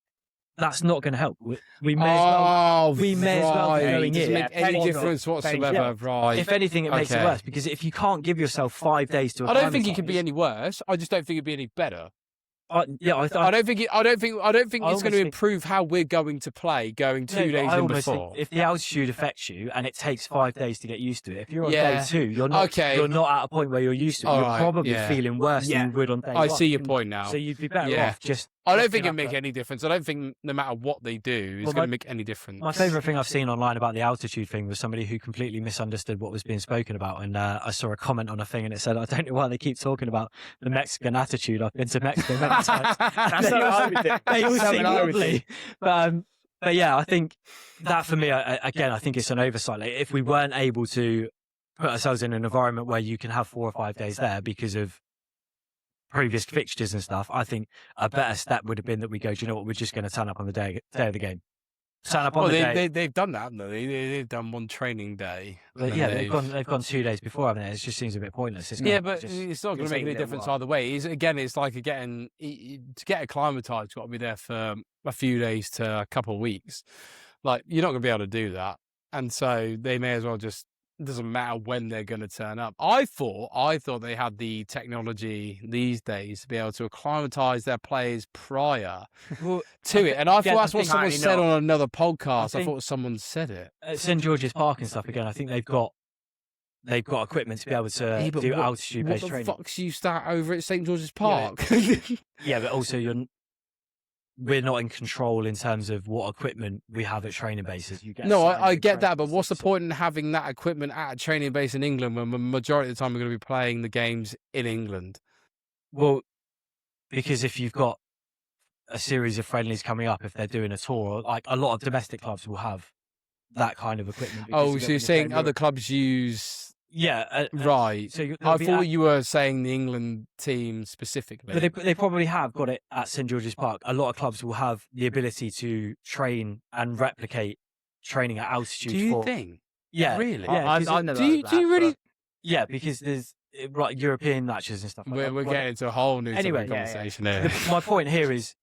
That's not going to help. We may as well be going in. Doesn't make any difference whatsoever, right? If anything, it makes it worse because if you can't give yourself 5 days to, I don't think it could be any worse. I just don't think it'd be any better. I don't think it's going to improve how we're going to play going 2 days in before. If the altitude affects you and it takes 5 days to get used to it, if you're on day 2, you're not at a point where you're used to it. You're probably feeling worse than you would on day 1. I see your point now. So you'd be better off just. I don't think it'd make any difference. I don't think no matter what they do, it's going to make any difference. My favourite thing I've seen online about the altitude thing was somebody who completely misunderstood what was being spoken about. And I saw a comment on a thing and it said, I don't know why they keep talking about the Mexican attitude. I've been to Mexico many times. That's what I would do. They all seem lovely. But yeah, I think that for me, I think it's an oversight. Like, if we weren't able to put ourselves in an environment where you can have 4 or 5 days there because of previous fixtures and stuff, I think a better step would have been that we go, do you know what, we're just going to turn up on the day of the game. Turn up on the day. They've done that, haven't they? They've done one training day. They've gone 2 days before, haven't they? It just seems a bit pointless. But it's not going to make any difference either way. It's like to get acclimatized, you've got to be there for a few days to a couple of weeks. Like, you're not going to be able to do that. And so they may as well just, it doesn't matter when they're going to turn up. I thought they had the technology these days to be able to acclimatise their players prior to it. And I thought that's what someone said on another podcast. I thought someone said it. At St George's Park and stuff, again, I think they've got equipment to be able to do altitude-based training. What the fuck's you start over at St George's Park? Yeah, but also we're not in control in terms of what equipment we have at training bases. I get that, but what's the point in having that equipment at a training base in England when the majority of the time we're going to be playing the games in England? Well, because if you've got a series of friendlies coming up, if they're doing a tour, like a lot of domestic clubs will have that kind of equipment. Oh, so you're saying other clubs use... Yeah, right. So I thought you were saying the England team specifically. But they probably have got it at St George's Park. A lot of clubs will have the ability to train and replicate training at altitude. Do you think? Yeah, really. Yeah, I never. Do you really? Yeah, because there's European matches and stuff. We're getting into a whole new conversation here. My point here is,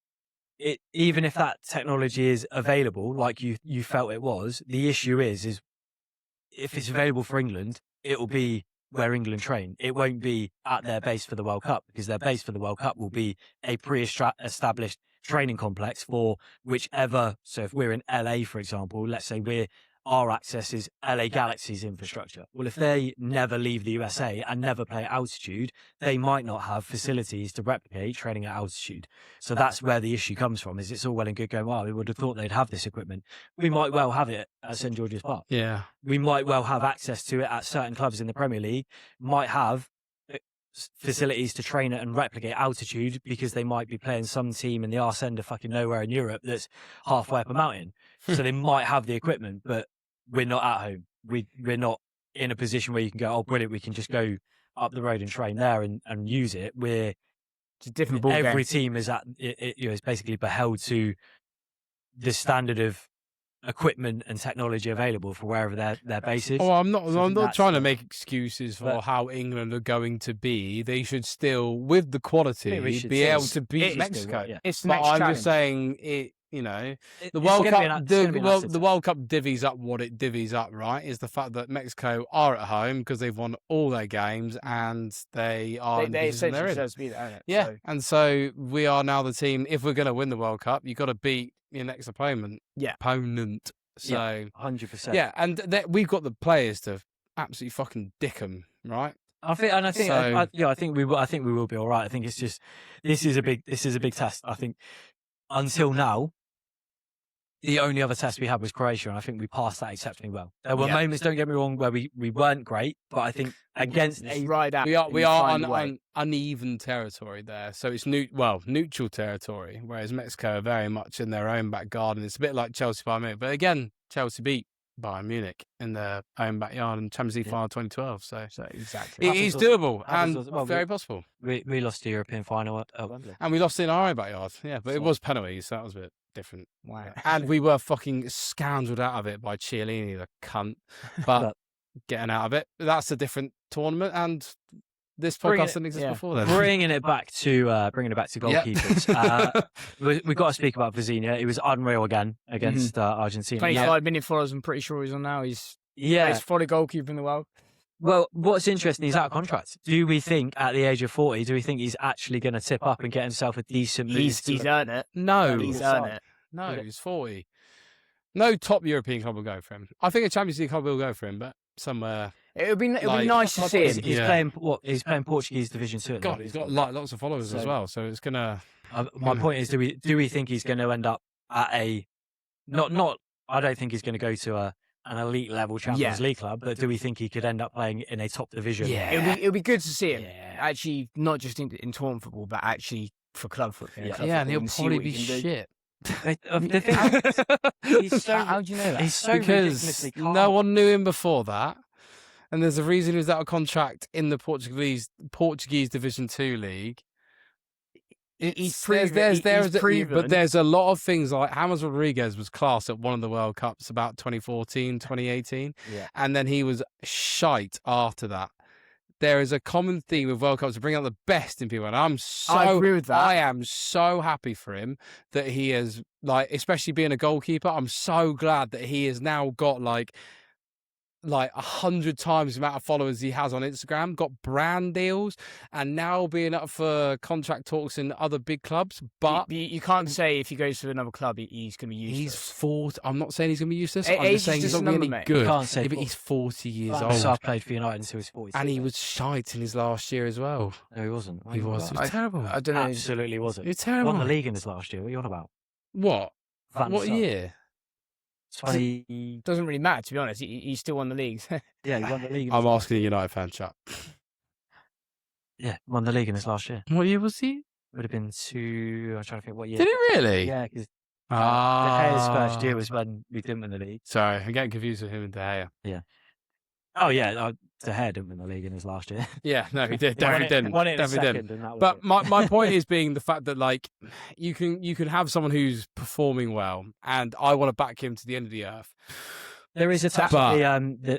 even if that technology is available, like you felt it was, the issue is if it's available for England, it will be where England train. It won't be at their base for the World Cup, because their base for the World Cup will be a pre-established training complex for whichever. So if we're in LA, for example, let's say our access is LA Galaxy's infrastructure. Well, if they never leave the USA and never play at altitude, they might not have facilities to replicate training at altitude. So that's where the issue comes from, is it's all well and good going, well, we would have thought they'd have this equipment. We might well have it at St George's Park. Yeah. We might well have access to it at certain clubs in the Premier League, might have facilities to train it and replicate altitude because they might be playing some team in the arse end of fucking nowhere in Europe that's halfway up a mountain. So they might have the equipment, but we're not at home. We're not in a position where you can go, oh, brilliant, we can just go up the road and train there and use it. It's a different ball game. Every team is is basically beheld to the standard of equipment and technology available for wherever their base is. Oh, I'm not trying to make excuses for how England are going to be. They should still, with the quality, be able to beat Mexico. It's but I'm just saying it. You know, the World Cup, the World Cup divvies up what it divvies up, right? Is the fact that Mexico are at home because they've won all their games and they are in the position they're in. Yeah, and so we are now the team. If we're going to win the World Cup, you've got to beat your next opponent. Yeah, opponent. So 100%. Yeah, and we've got the players to absolutely fucking dick them, right? I think we will be all right. I think it's just this is a big test. I think until now, the only other test we had was Croatia, and I think we passed that exceptionally well. There were Yeah. moments, don't get me wrong, where we weren't great, but I think against Just ride out. We and are find a way. on uneven territory there, so it's neutral territory. Whereas Mexico are very much in their own back garden. It's a bit like Chelsea Bayern Munich, but again, Chelsea beat Bayern Munich in their own backyard in Champions League final 2012. So exactly. it is doable and well, very possible. we lost the European final at Wembley. And we lost in our own backyard. Yeah, but it So- was penalties, so that was a bit different. Wow. And we were fucking scoundreled out of it by Chiellini, the cunt. But getting out of it, that's a different tournament, and this Bring podcast it- didn't exist yeah. before then. Bringing it back to goalkeepers. We got to speak about Vozhina. He was unreal again against Argentina. 25 million followers, I'm pretty sure he's on now. He's probably goalkeeper in the world. Well, what's interesting, he's out of contract. Do we think at the age of 40, do we think he's actually going to tip up and get himself a decent move? He's earned it. No, He's earned it. no, he's 40. No top European club will go for him. I think a Champions League club will go for him, but somewhere. It would be Like- nice to see him. He's Yeah. playing He's playing Portuguese Division 2. at the God, moment. he's got lots of followers as So- well, so it's gonna. My point is, do we think he's going to end up at a not? I don't think he's going to go to an elite level Champions League club, but do we think he could end up playing in a top division? It'll be good to see him. Yeah. Actually, not just in tournament football, but actually for club football. Yeah. club Yeah, and football he'll see probably what be he can do. shit. The thing is, he's so How do you know that? he's so Because ridiculously calm. no one knew him before that, and there's a reason he was out of contract in the Portuguese Division 2 league. He's proven. But there's a lot of things like James Rodriguez was class at one of the World Cups about 2014, 2018, Yeah. and then he was shite after that. There is a common theme with World Cups to bring out the best in people, and I agree with that. I am so happy for him that he has, like, especially being a goalkeeper. I'm so glad that he has now got like 100 times the amount of followers he has on Instagram, got brand deals, and now being up for contract talks in other big clubs. But you can't say if he goes to another club, he's going to be useless. he's 40. I'm not saying he's going to be useless. Age I'm is just saying he's just not a going to number, be mate. good. You can't say Yeah, but he's 40 years Van old. Sar played for United until he was 40. And he was shite in his last year as well. No, he wasn't. What are He you on was. It about? was terrible. I don't know. Absolutely wasn't. It's Won terrible. the league in his last year. What are you on about? What? Van What Sar. year? 20. Doesn't really matter, to be honest. He still won the league. Yeah, he won the league. I'm asking a United fan chat. Yeah, won the league in his last year. What year was he? Would have been two. I'm trying to think what year. Did he really? Yeah, because De Ah. Gea's first year was when we didn't win the league. Sorry, I'm getting confused with him and De Gea. Oh yeah, De Gea didn't win the league in his last year. Yeah, no, he did. He won Definitely it- didn't. Won it in a Definitely second, didn't. and that was But it. my point is being the fact that like you can have someone who's performing well, and I want to back him to the end of the earth. There is a touch But- of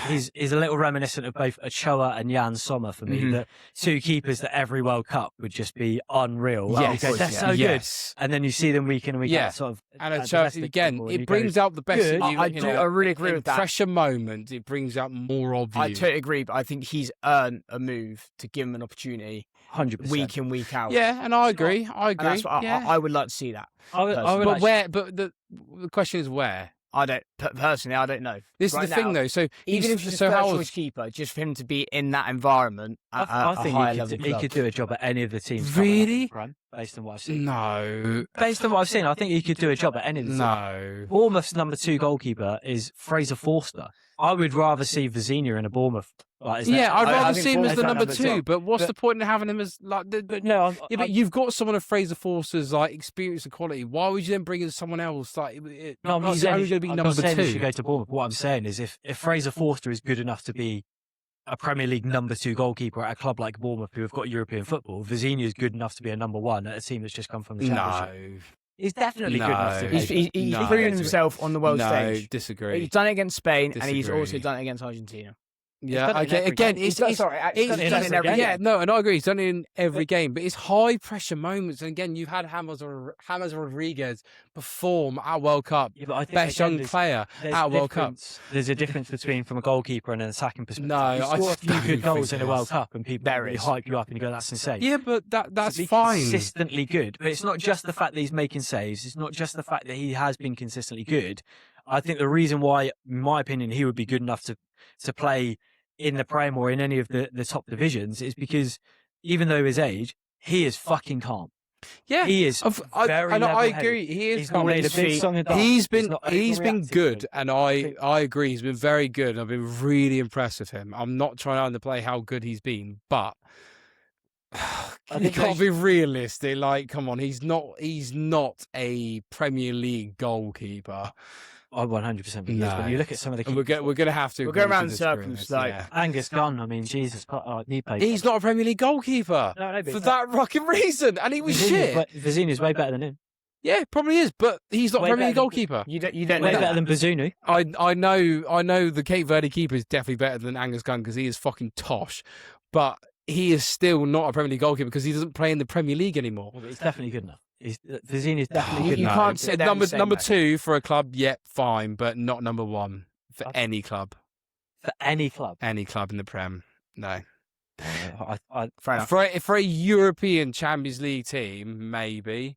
he's a little reminiscent of both Ochoa and Jan Sommer for me. Mhm. That two keepers that every World Cup would just be unreal. Yes, Because they're so good. yes. And then you see them week in and week Yeah. out, sort of. And at Ochoa, domestic again, football, and it you brings go, out the best. good. in you, I you do- know, I really agree in with that. Pressure moments, it brings out more of you. I totally agree, but I think he's earned a move to give him an opportunity 100%. week in, week out. Yeah, and I agree. I And agree. that's what yeah. I would like to see that. I would But but actually- where? But the question is where. I don't personally. I don't know. This Right is the thing, now, though. So Even he's- if he's so a how first was choice keeper, just for him to be in that environment at I a think higher he level could, he club. could do a job at any of the teams. Really? Run, based on what I've seen. no, Based on what I've seen, I think he could do a job at any of the teams. no. Bournemouth's number 2 goalkeeper is Fraser Forster. I would rather see Vozhina in a Bournemouth. Like, Yeah, I'd I rather think see him as the Forster's number number 2. two. But what's But- the point in having him as like the? But no, Yeah, but you've got someone of Fraser Forster's like experience and quality. Why would you then bring in someone else? Like, no, I'm not he's saying only he going to be I'm number not saying he should 2. go to Bournemouth. What I'm saying is if Fraser Forster is good enough to be a Premier League number 2 goalkeeper at a club like Bournemouth who have got European football, Vozhina is good enough to be a number 1 at a team that's just come from the Championship. No, He's definitely good enough to No. be. He's No. proven himself on the world no, stage. disagree. He's done it against Spain, and he's also Disagree. done it against Argentina. Yeah, done it in okay. every Again, game. it's He's done it in every game. Yeah, no, and I agree. He's done it in every game, but it's high pressure moments. And again, you've had James Rodriguez perform at World Cup, Yeah, but I think best again, young there's- player there's at World Cup. difference- There's a difference between from a goalkeeper and an attacking perspective. No, you I score a just few don't good goals think in a there World is. Cup and people There really is. hype you up and you go, that's insane. Yeah, but that's To be fine. consistently good. But it's not just the fact that he's making saves. It's not just the fact that he has been consistently good. I think the reason why, in my opinion, he would be good enough to play in the Prem or in any of the top divisions is because even though his age, he is fucking calm. Yeah, He is I very agree. level-headed. He is. He's not made a big song and dance. He's been not been overreacting good, to it. and I agree. He's been very good. I've been really impressed with him. I'm not trying to underplay how good he's been, but you think can't be realistic. Like, come on, he's not a Premier League goalkeeper. I 100% think he is. When you look at some of the And keepers, we're gonna have to. We'll go agree around to in disagree on circles, this, like- yeah. Angus Gunn, I mean, Jesus, he played. He's not a Premier League goalkeeper No, for that fucking reason, and he was shit. Vozhina's way better than him. Yeah, probably is, but he's not a Way Premier League better goalkeeper. You don't Way know better that. than Vozhina. I know the Cape Verde keeper is definitely better than Angus Gunn because he is fucking tosh, but he is still not a Premier League goalkeeper because he doesn't play in the Premier League anymore. Well, he's definitely good enough. Vozhina's definitely good You enough. can't sit there and say number that. 2 for a club, yep, fine, but not number 1 for Okay. any club. For any club. Any club in the Prem, no. Fair enough. For a European Champions League team, maybe,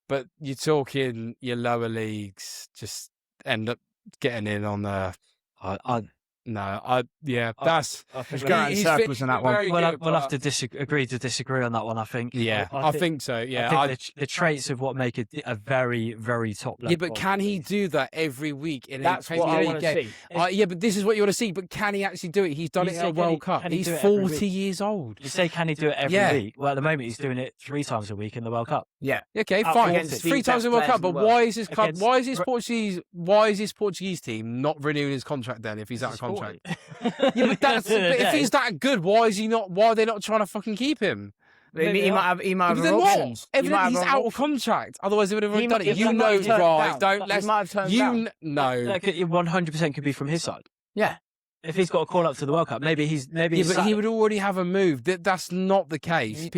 but you're talking your lower leagues just end up getting in on the. That's. I think Let's go around in circles on that one. we'll have to agree to disagree on that one, I think. Yeah, I think so. Yeah, I think the traits of what make it a very, very top level. yeah, but can he do that every week in That's a what I Premier want League to game? see. Yeah, but this is what you want to see. But can he actually do it? He's done You it say, at a can he- World Cup. can he He's do it every 40 week? years old. You say, can he do it every Yeah. week? Well, at the moment, he's doing it 3 times a week in the World Cup. Yeah. Okay, Up fine. against the 3 times best in the World players Cup. in But the world. why is his club? Against- Why is his Portuguese team not renewing his contract then? If he's out of He's contract. 40. Yeah, but if he's that good, why is he not? Why are they not trying to fucking keep him? He might have Because other they're options. not. He might have Evidently, he's other out of options. contract. Otherwise, they would have already done it. He You might know, have turned right? down. Don't He let's. might have turned You down. no. That could 100% could be from his side. Yeah. If he's got a call up to the World Cup, maybe he's Yeah, but he would already have a move. That's not the case.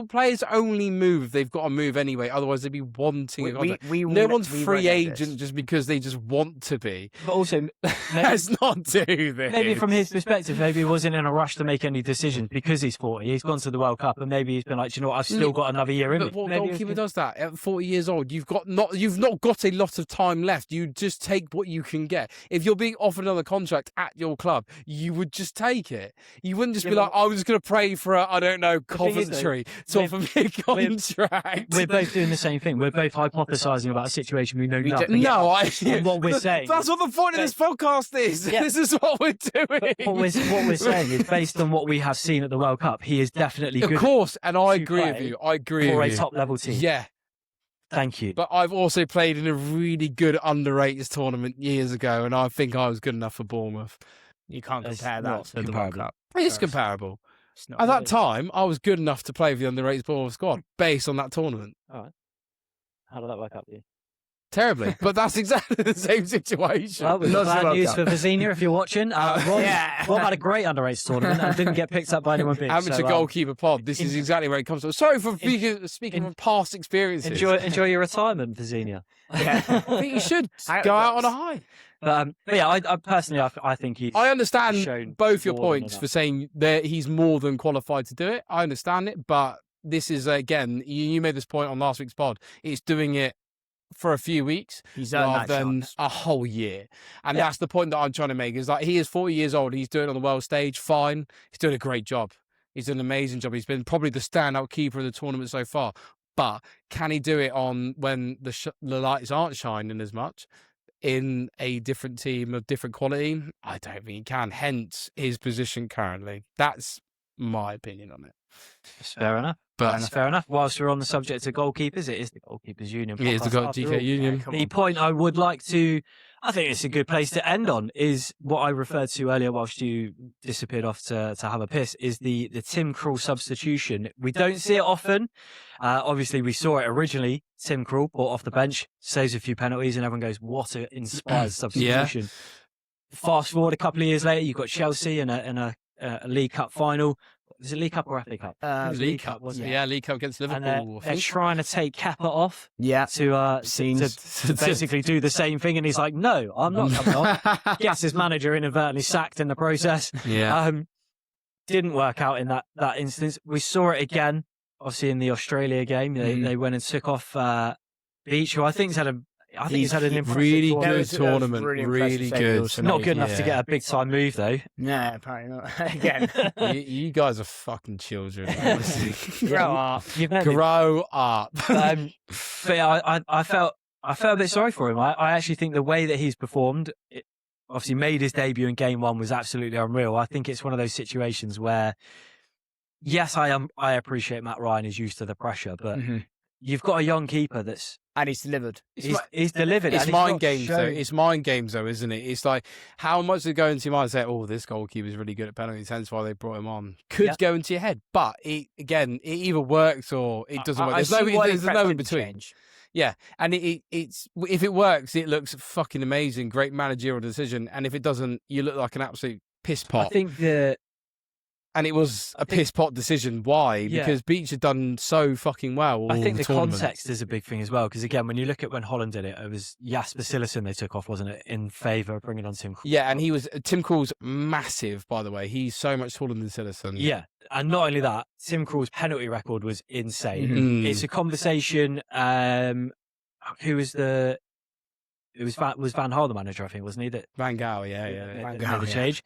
Players only move if they've got to move anyway. Otherwise, they'd be wanting a contract. No one's free agent just because they just want to be. But also, Let's not do this. maybe from his perspective, maybe he wasn't in a rush to make any decisions because he's 40. He's gone to the World Cup, and maybe he's been like, "Do you know what? I've still got another year in me." But what Maybe goalkeeper does that at 40 years old? You've not got a lot of time left. You just take what you can get. If you're being offered another contract at your club, you would just take it. You wouldn't just be like, "I'm just going to pray for I don't know, thing is, though, Coventry to offer me a contract." We're both doing the same thing. We're both hypothesizing about a situation we know We nothing. don't- No, And what we're saying. That's what the point of this podcast is. Yeah. This is what we're doing. What we're saying is based on what we have seen at the World Cup. He is definitely Of good course, and I to agree with play you. I agree for with a you. top level team. Yeah, Thank you. but I've also played in a really good underrated tournament years ago, and I think I was good enough for Bournemouth. You can't It's compare not that to the World comparable. Cup. It's Sorry. comparable. It's not. At that time, I was good enough to play for the underrated Bournemouth squad based on that tournament. How did that work out for you? Terribly, but that's exactly the same situation. Well, we've Not got the bad World news Cup. for Vozhina if you're watching. Yeah. Rob had a great underrated tournament and didn't get picked up by anyone big. Amateur so, goalkeeper pod. This is exactly where it comes from. Sorry for speaking from past experiences. enjoy your retirement, Vozhina. Yeah. I think you should go out on a high. But yeah, I personally, I think he's. I understand shown both your more than points enough. for saying that he's more than qualified to do it. I understand it, but this is again, you made this point on last week's pod. It's doing it for a few weeks He's earned rather that than chance. a whole year, and Yeah. that's the point that I'm trying to make. Is like he is 40 years old. He's doing it on the world stage. Fine, he's doing a great job. He's done an amazing job. He's been probably the standout keeper of the tournament so far. But can he do it on when the lights aren't shining as much? In a different team of different quality, I don't think he can. Hence his position currently. That's my opinion on it. It's fair enough. But That's fair enough. Whilst we're on the subject of goalkeepers, it is the Goalkeepers Union. it is the podcast after GK all. Union. Come The on. point I would like to, I think it's a good place to end on, is what I referred to earlier whilst you disappeared off to have a piss, is the Tim Krul substitution. We don't see it often. Obviously, we saw it originally. Tim Krul brought off the bench, saves a few penalties, and everyone goes, what an inspired substitution. Fast forward a couple of years later, you've got Chelsea in a League Cup final. Is it League Cup or FA Cup? League Cup, wasn't it? yeah, League Cup against And Liverpool. they're trying to take Kappa off Yeah. to Scenes. basically do the same thing, and he's like, "No, I'm not coming on." Gets his manager inadvertently sacked in the process. Yeah. Didn't work out in that instance. We saw it again, obviously in the Australia game. They went and took off Beach, who I think's had I think he's had an impressive really tournament. good tournament. Really Really impressive save good. also Not made. good enough to get a big time move though. Yeah, apparently not. Again, You guys are fucking children. Honestly. grow up. You've met me. Grow up. But yeah, I felt a bit sorry for him. I actually think the way that he's performed, obviously made his debut in game one, was absolutely unreal. I think it's one of those situations where, yes, I appreciate Matt Ryan is used to the pressure, but you've got a young keeper and he's delivered. He's delivered. It's and mind games though. It's mind games though, isn't it? It's like how much they go into your mind and say, "Oh, this goalkeeper's really good at penalties, hence why they brought him on." Could go into your head, but it either works or it doesn't work. There's no in between. Change. Yeah, and it's if it works, it looks fucking amazing, great managerial decision, and if it doesn't, you look like an absolute piss pot. I think and it was a piss pot decision. Why? Because Beach had done so fucking well. I think the tournament. context is a big thing as well. Because again, when you look at when Holland did it, it was Jasper Cillessen they took off, wasn't it, in favour of bringing on Tim Krul. Yeah, and Tim Krul's massive, by the way. He's so much taller than Cillessen. Yeah, and not only that, Tim Krul's penalty record was insane. It's a conversation. Who was the? It was Van Gaal the manager, I think, wasn't he? That Van Gaal, Van Gaal, made the change.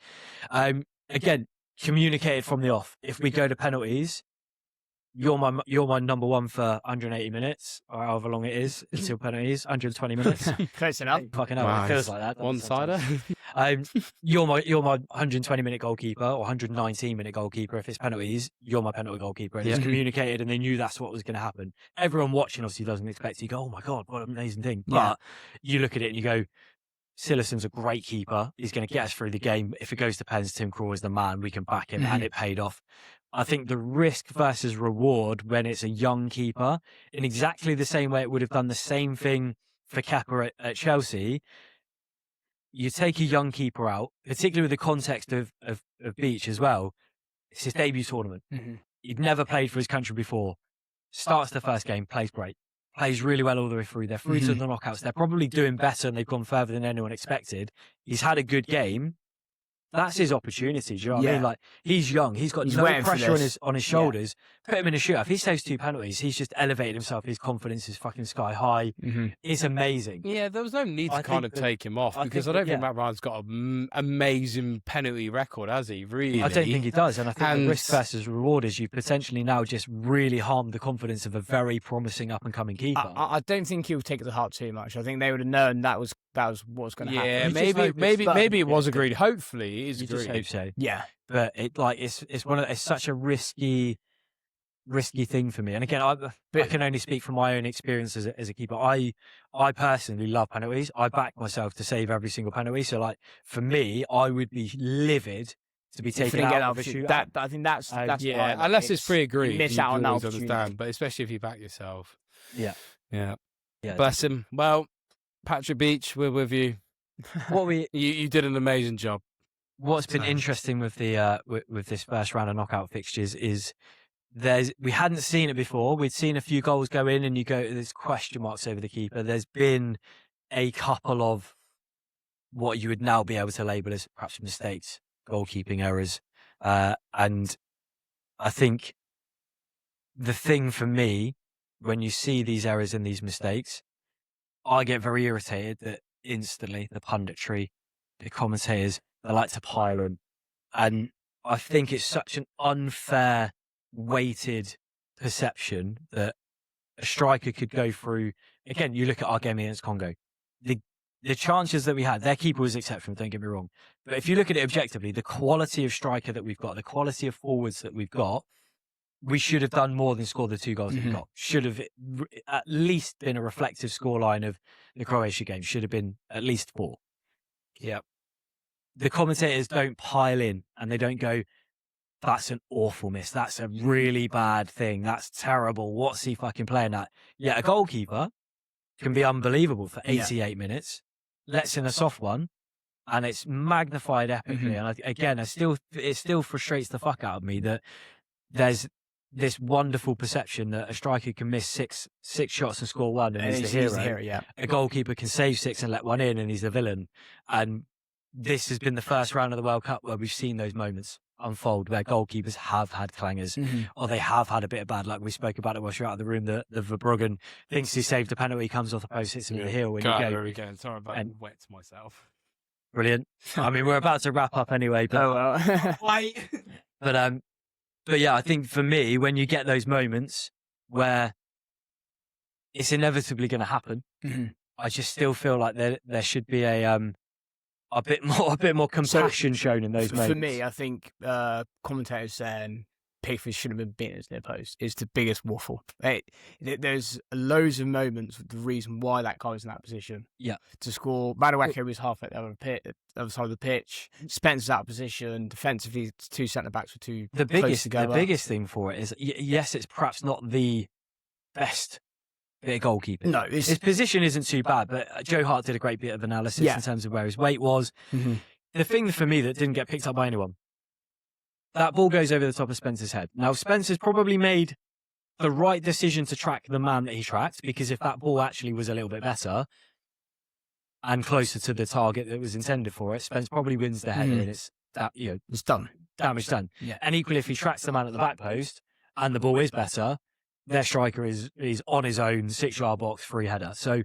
Again, communicated from the off. If we go to penalties, you're my number one for 180 minutes, or however long it is until penalties. 120 minutes. Close enough. Fucking hell, it feels like that. One-sider. You're my 120-minute goalkeeper or 119-minute goalkeeper. If it's penalties, you're my penalty goalkeeper. And it's communicated, and they knew that's what was going to happen. Everyone watching obviously doesn't expect you to go, "Oh my god, what an amazing thing!" But you look at it and you go, Cillessen's a great keeper. He's going to get us through the game. If it goes to pens, Tim Krul is the man. We can back him, and it paid off. I think the risk versus reward when it's a young keeper, in exactly the same way it would have done the same thing for Kepa at Chelsea. You take a young keeper out, particularly with the context of Beach as well. It's his debut tournament. He'd never played for his country before. Starts the first game, plays great. Plays really well all the way through. They're through to the knockouts. They're probably doing better and they've gone further than anyone expected. He's had a good game. That's his opportunity. Do you know what I mean? Like, he's young. He's got no pressure on his shoulders. Put him in a shootout. If he saves 2 penalties, he's just elevated himself. His confidence is fucking sky high. It's amazing. Yeah, there was no need to kind of take him off because I don't think Matt Ryan's got an amazing penalty record, has he? Really? I don't think he does. And I think the risk versus reward is you've potentially now just really harmed the confidence of a very promising up-and-coming keeper. I don't think he'll take it to heart too much. I think they would have known that was what was going to happen. Yeah, maybe it was agreed. Hopefully, it is agreed. Just hope so. Yeah, but it's such a risky thing for me. And again, I can only speak from my own experience as a keeper. I personally love penalties. I back myself to save every single penalty. So, like, for me, I would be livid to be taken out of a shootout. I think that's yeah. Unless it's pre-agreed, you miss out on that opportunity. Understand, but especially if you back yourself. Yeah. Bless him. Well, Patrick Beach, we're with you. You did an amazing job. What's been interesting with the with this first round of knockout fixtures is we hadn't seen it before. We'd seen a few goals go in, and there's question marks over the keeper. There's been a couple of what you would now be able to label as perhaps mistakes, goalkeeping errors, and I think the thing for me when you see these errors and these mistakes, I get very irritated that instantly the punditry, the commentators, they like to pile on. And I think it's such an unfair, weighted perception that a striker could go through. Again, you look at our game against Congo. The chances that we had, their keeper was exceptional, don't get me wrong. But if you look at it objectively, the quality of striker that we've got, the quality of forwards that we've got, we should have done more than score the 2 goals that we got. Should have at least been a reflective scoreline of the Croatia game. Should have been at least 4. Yeah. The commentators don't pile in and they don't go, "That's an awful miss. That's a really bad thing. That's terrible. What's he fucking playing at?" Yeah, a goalkeeper can be unbelievable for 88 minutes. Lets in a soft one, and it's magnified epically. And it still frustrates the fuck out of me that there's this wonderful perception that a striker can miss six shots and score 1 and he's the hero. Yeah. A goalkeeper can save 6 and let 1 in and he's the villain. And this has been the first round of the World Cup where we've seen those moments unfold where goalkeepers have had clangers or they have had a bit of bad luck. We spoke about it whilst you're out of the room. The Verbruggen thinks he saved a penalty, comes off the post, hits him in the heel. And There we go. Sorry about wet myself. Brilliant. I mean, we're about to wrap up anyway. But, Wait. but yeah, I think for me, when you get those moments where it's inevitably going to happen, I just still feel like there should be a bit more compassion shown in those moments. For me, I think commentators saying Pickford shouldn't have been beaten as near post is the biggest waffle. There's loads of moments with the reason why that guy was in that position. Yeah. To score, Madueke was half at the other side of the pitch. Spencer's out of position. Defensively, 2 centre-backs were too close together. The biggest thing for it is, yes, it's perhaps not the best bit of goalkeeping. No, his position isn't too bad, but Joe Hart did a great bit of analysis in terms of where his weight was. The thing for me that didn't get picked up by anyone, that ball goes over the top of Spencer's head. Now, Spencer's probably made the right decision to track the man that he tracked, because if that ball actually was a little bit better and closer to the target that was intended for it, Spence probably wins the header and it's done. Damage done. Yeah. And equally, if he tracks the man at the back post and the ball is better, their striker is on his own 6-yard box, free header. So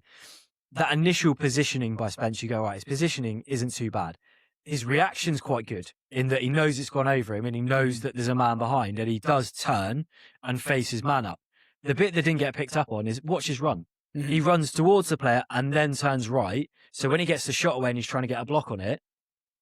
that initial positioning by Spence, you go, right, his positioning isn't too bad. His reaction's quite good in that he knows it's gone over him and he knows that there's a man behind, and he does turn and face his man up. The bit that didn't get picked up on is watch his run. He runs towards the player and then turns right. So when he gets the shot away and he's trying to get a block on it,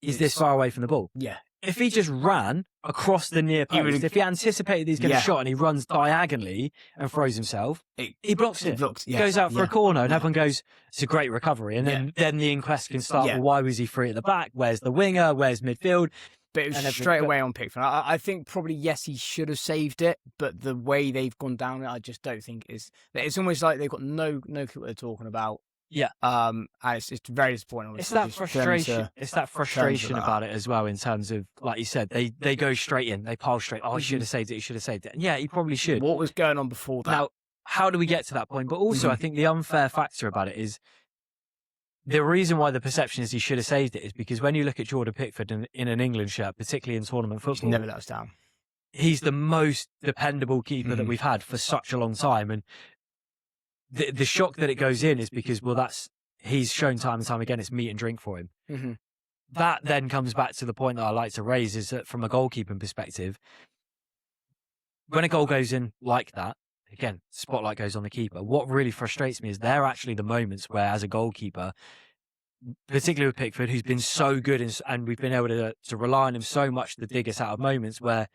he's this far away from the ball. Yeah. If he just ran across the near post, if he anticipated he's going to shot and he runs diagonally and throws himself, he blocks it. Goes out for a corner and everyone goes, it's a great recovery. And then the inquest can start, well, why was he free at the back? Where's the winger? Where's midfield? But it was straight away on Pickford. I think probably, yes, he should have saved it, but the way they've gone down it, I just don't think is. It's almost like they've got no clue what they're talking about. Yeah. And it's very disappointing. It's that frustration. It's that frustration about it as well, in terms of, like you said, they go straight in, they pile straight. Oh, he should have saved it. He should have saved it. And yeah, he probably should. What was going on before that? Now, how do we get to that point? But also, I think the unfair factor about it is the reason why the perception is he should have saved it is because when you look at Jordan Pickford in an England shirt, particularly in tournament football, he never let us down. He's the most dependable keeper that we've had for such a long time, and the shock that it goes in is because, well, he's shown time and time again it's meat and drink for him. That then comes back to the point that I like to raise, is that from a goalkeeping perspective, when a goal goes in like that, again, spotlight goes on the keeper. What really frustrates me is they're actually the moments where, as a goalkeeper, particularly with Pickford, who's been so good and we've been able to rely on him so much to dig us out of moments where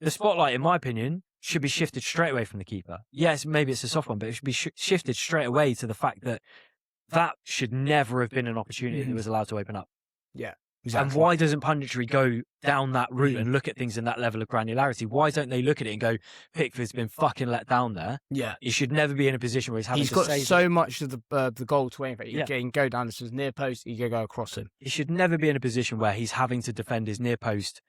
the spotlight, in my opinion, should be shifted straight away from the keeper. Yes, maybe it's a soft one, but it should be shifted straight away to the fact that should never have been an opportunity that was allowed to open up. Yeah, exactly. And why doesn't punditry go down that route and look at things in that level of granularity? Why don't they look at it and go, Pickford's been fucking let down there. Yeah. He should never be in a position where he's got so it. much of the goal to aim for. You can go down to his near post, you can go across him. He should never be in a position where he's having to defend his near post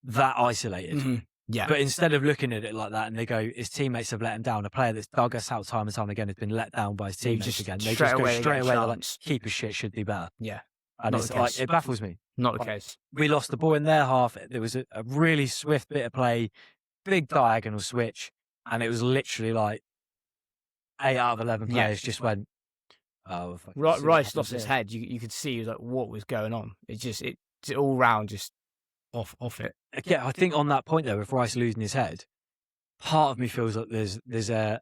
that isolated. Yeah. But instead of looking at it like that, and they go, his teammates have let him down, a player that's dug us out time and time again has been let down by his teammates again. They just go straight away, like, keeper shit should be better. Yeah. And it's like, it baffles me. Not the case. We lost the ball in their half. There was a really swift bit of play, big diagonal switch, and it was literally like 8 out of 11 players just went, oh, Rice lost his head. You could see, he was like, what was going on? It's all round just off it. Yeah, I think on that point though, with Rice losing his head, part of me feels like there's the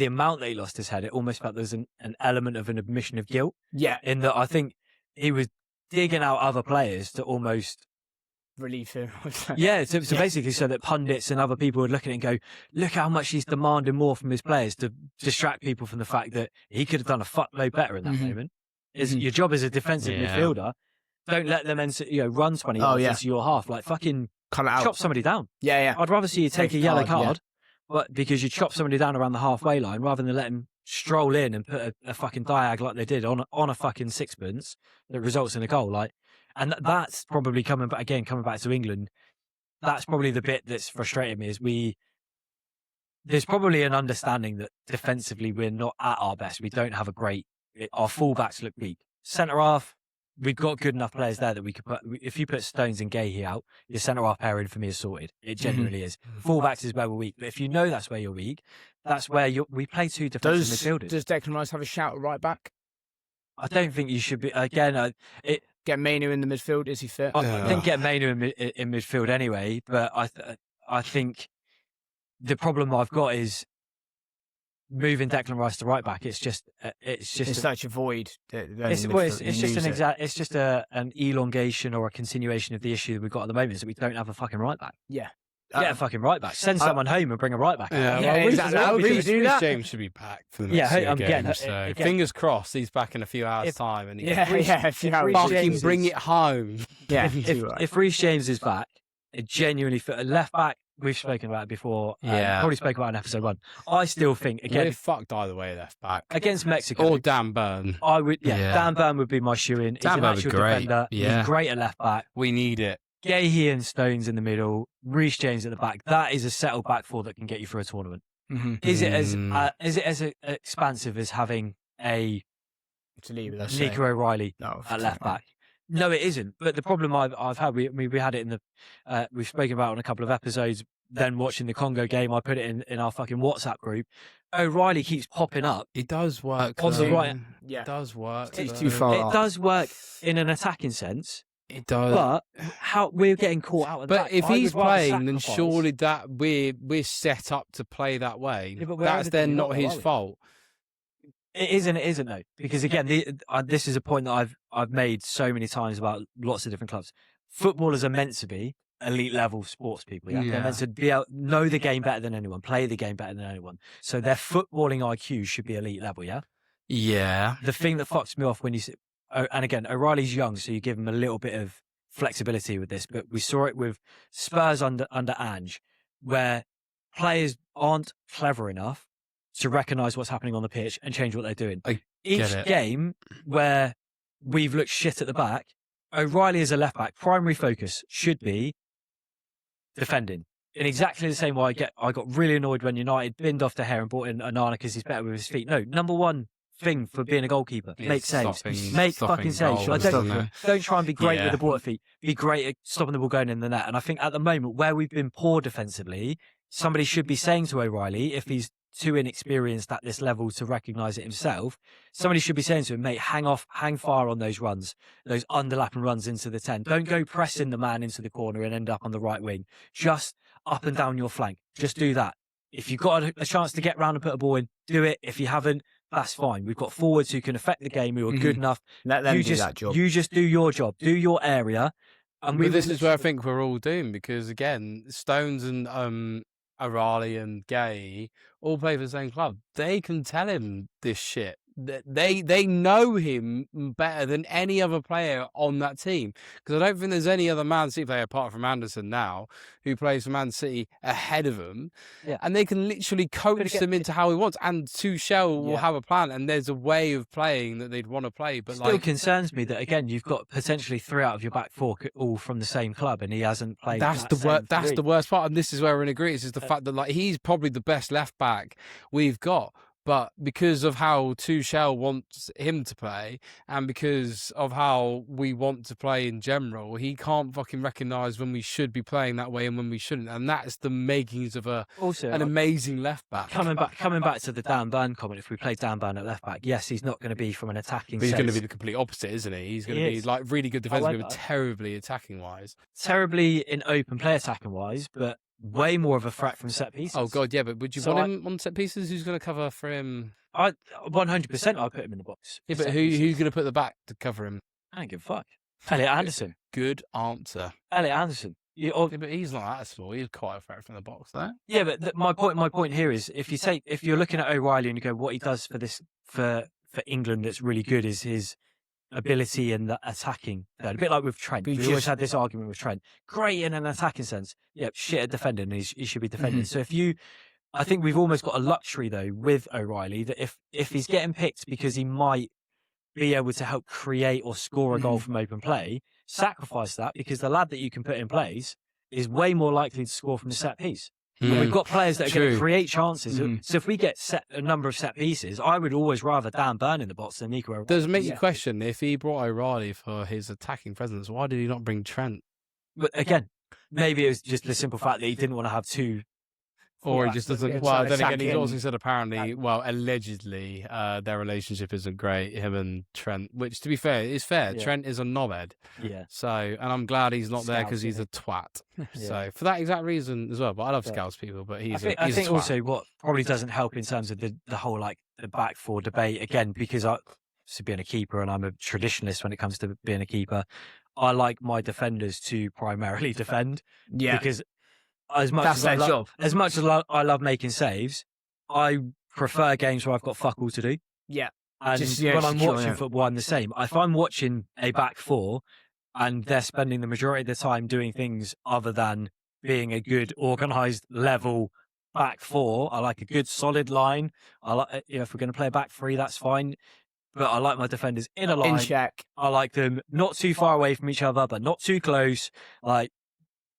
amount that he lost his head, it almost felt there's an element of an admission of guilt. Yeah. In that I think he was digging out other players to almost relieve him. So basically so that pundits and other people would look at it and go, look how much he's demanding more from his players, to distract people from the fact that he could have done a fuckload better in that moment. Your job as a defensive midfielder, don't let them run 20 yards into your half. Like, fucking cut it out. Chop somebody down. Yeah. I'd rather see you take a yellow card, but because you chop somebody down around the halfway line, rather than let him stroll in and put a fucking diag like they did on a fucking sixpence that results in a goal. Like, and that's probably coming back to England. That's probably the bit that's frustrated me, is there's probably an understanding that defensively we're not at our best. We don't have our fullbacks look weak. Centre half, we've got good enough players there that we could put. If you put Stones and Gahey out, your centre half pairing for me is sorted. It genuinely is. Fullbacks is where we're weak, but if you know that's where you're weak, that's where we play two defensive midfielders. Does Declan Rice have a shout at right back? I don't think you should be. Again, Get Mainu in the midfield. Is he fit? I think get Mainu in midfield anyway, but I think the problem I've got is moving Declan Rice to right back. It's just such a void. It's just an elongation or a continuation of the issue that we've got at the moment, is that we don't have a fucking right back. Yeah. Get a fucking right back. Send someone home and bring a right back. Reece James should be back for the next I'm games. getting, fingers crossed he's back in a few hours' time. And fucking bring it home. Yeah. If Reece James is back, it genuinely for a left back. We've spoken about it before. Probably spoke about it in episode 1. I still think we're fucked either way left back against Mexico or Dan Burn. I would. Dan Burn would be my shoe-in. He's an actual defender. He's great at left back. We need it. Gahey and Stones in the middle, Reece James at the back. That is a settled back four that can get you through a tournament. Mm-hmm. Is it as expansive as having a Nico O'Reilly at left back? No, it isn't. But the problem I've had, we had it in the we've spoken about it on a couple of episodes. Then watching the Congo game, I put it in our fucking WhatsApp group. O'Reilly keeps popping up. It does work on the right. Yeah, it does work. It's too far. It does work in an attacking sense. It does, but how we're getting caught out of that. But if he's playing, then surely that we're set up to play that way. Yeah, that's then not his fault. It isn't though, because again, this is a point that I've made so many times about lots of different clubs. Footballers are meant to be elite level sports people. Yeah, they're meant to be know the game better than anyone, play the game better than anyone. So their footballing IQ should be elite level. Yeah. Yeah. The thing that fucks me off when you say, and again, O'Reilly's young, so you give him a little bit of flexibility with this. But we saw it with Spurs under Ange, where players aren't clever enough to recognise what's happening on the pitch and change what they're doing. Each game where we've looked shit at the back, O'Reilly as a left back, primary focus should be defending. In exactly the same way I got really annoyed when United binned off De Gea and brought in Onana because he's better with his feet. No, number one thing for being a goalkeeper, make saves. Make fucking saves. Don't try and be great with the ball at feet. Be great at stopping the ball going in the net. And I think at the moment where we've been poor defensively, somebody should be saying to O'Reilly, if he's too inexperienced at this level to recognise it himself, somebody should be saying to him, mate, hang fire on those runs, those underlapping runs into the 10. Don't go pressing the man into the corner and end up on the right wing. Just up and down your flank. Just do that. If you've got a chance to get round and put a ball in, do it. If you haven't, that's fine. We've got forwards who can affect the game, who are good enough. Let them do that job. You just do your job. Do your area. And this is where I think we're all doomed, because, again, Stones and O'Reilly and Gay all play for the same club. They can tell him this shit. They know him better than any other player on that team, because I don't think there's any other Man City player apart from Anderson now who plays for Man City ahead of him, and they can literally coach them into how he wants. And Tuchel will have a plan, and there's a way of playing that they'd want to play. But still concerns me that, again, you've got potentially 3 out of your back 4 all from the same club, and he hasn't played. That's the worst part, and this is where we're in agreement. Is the fact that he's probably the best left back we've got. But because of how Tuchel wants him to play, and because of how we want to play in general, he can't fucking recognise when we should be playing that way and when we shouldn't. And that's the makings of an amazing left back. Coming back to the Dan Burn comment, if we play Dan Burn at left back, yes, he's not going to be from an attacking sense. He's going to be the complete opposite, isn't he? He's going to be like really good defensively, but terribly attacking wise. Terribly in open play attacking wise, but way more of a threat from set pieces. Oh God, yeah, but would you want him on set pieces? Who's going to cover for him? 100%. I'll put him in the box. Yeah, but who's going to put the back to cover him? I don't give a fuck. Elliot Anderson. Good answer. Elliot Anderson. But he's not that small. He's quite a threat from the box, though. Yeah, but my point here is, if you're looking at O'Reilly and you go, what he does for England that's really good is his ability in the attacking third. A bit like with Trent. We always had this argument with Trent. Great in an attacking sense. Yeah, shit at defending. He should be defending. So I think we've almost got a luxury though with O'Reilly that if he's getting picked because he might be able to help create or score a goal from open play, sacrifice that, because the lad that you can put in place is way more likely to score from the set piece. And we've got players that are going to True. create chances. So if we get a number of set pieces, I would always rather Dan Burn in the box than Nico. Does it make you question if he brought O'Reilly for his attacking presence? Why did he not bring Trent? But again, maybe it was just the simple fact that he didn't want to have two. Or he just doesn't. Yeah, Well, so then again, he's Saka also and- said apparently, well, allegedly, their relationship isn't great. Him and Trent, which to be fair, is fair. Yeah. Trent is a knobhead, Yeah. so and I'm glad he's not there because Scouse, he's a twat. Yeah. So for that exact reason as well. But I love Yeah. Scouse people, but I he's think, a I think twat. also what probably doesn't help in terms of the whole like the back four debate again, because being a keeper and I'm a traditionalist when it comes to being a keeper, I like my defenders to primarily defend. Yeah. Because as much That's as I their job. as much as I love making saves, I prefer games where I've got fuck all to do. Yeah. And Just, yeah, when I'm secure, watching yeah. football, I'm the same. If I'm watching a back four and they're spending the majority of the time doing things other than being a good, organised, level back four, I like a good, solid line. I like, if we're going to play a back three, that's fine. But I like my defenders in a line. In check. I like them not too far away from each other, but not too close. Like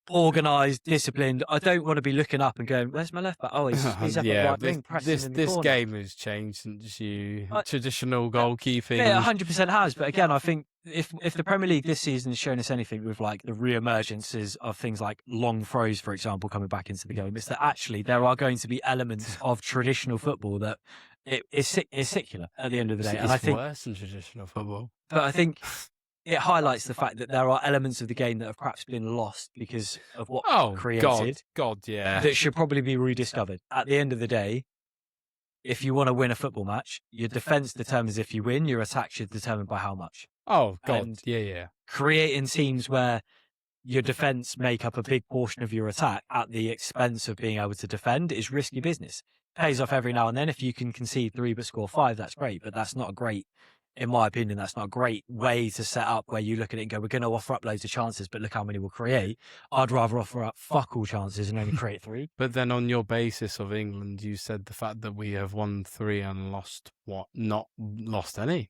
organised, disciplined. I don't want to be looking up and going, "Where's my left back? Oh, he's up at yeah, right wing, pressing this in the corner." game has changed since you I- traditional goalkeeping. Yeah, 100% has. But again, I think if the Premier League this season has shown us anything with like the re-emergences of things like long throws, for example, coming back into the game, it's that actually there are going to be elements of traditional football that is secular at the end of the day. It's And I think, worse than traditional football. but I think it highlights the fact that there are elements of the game that have perhaps been lost because of what Oh, created God, yeah. that should probably be rediscovered. At the end of the day, if you want to win a football match, your defense determines if you win, your attack should determine by how much. Oh, God, and- yeah. Creating teams where your defense make up a big portion of your attack at the expense of being able to defend is risky business. Pays off every now and then. If you can concede 3 but score 5, that's great. But that's not a great, in my opinion, that's not a great way to set up where you look at it and go, we're going to offer up loads of chances, but look how many we'll create. I'd rather offer up fuck all chances and only create 3. But then on your basis of England, you said the fact that we have won 3 and lost not lost any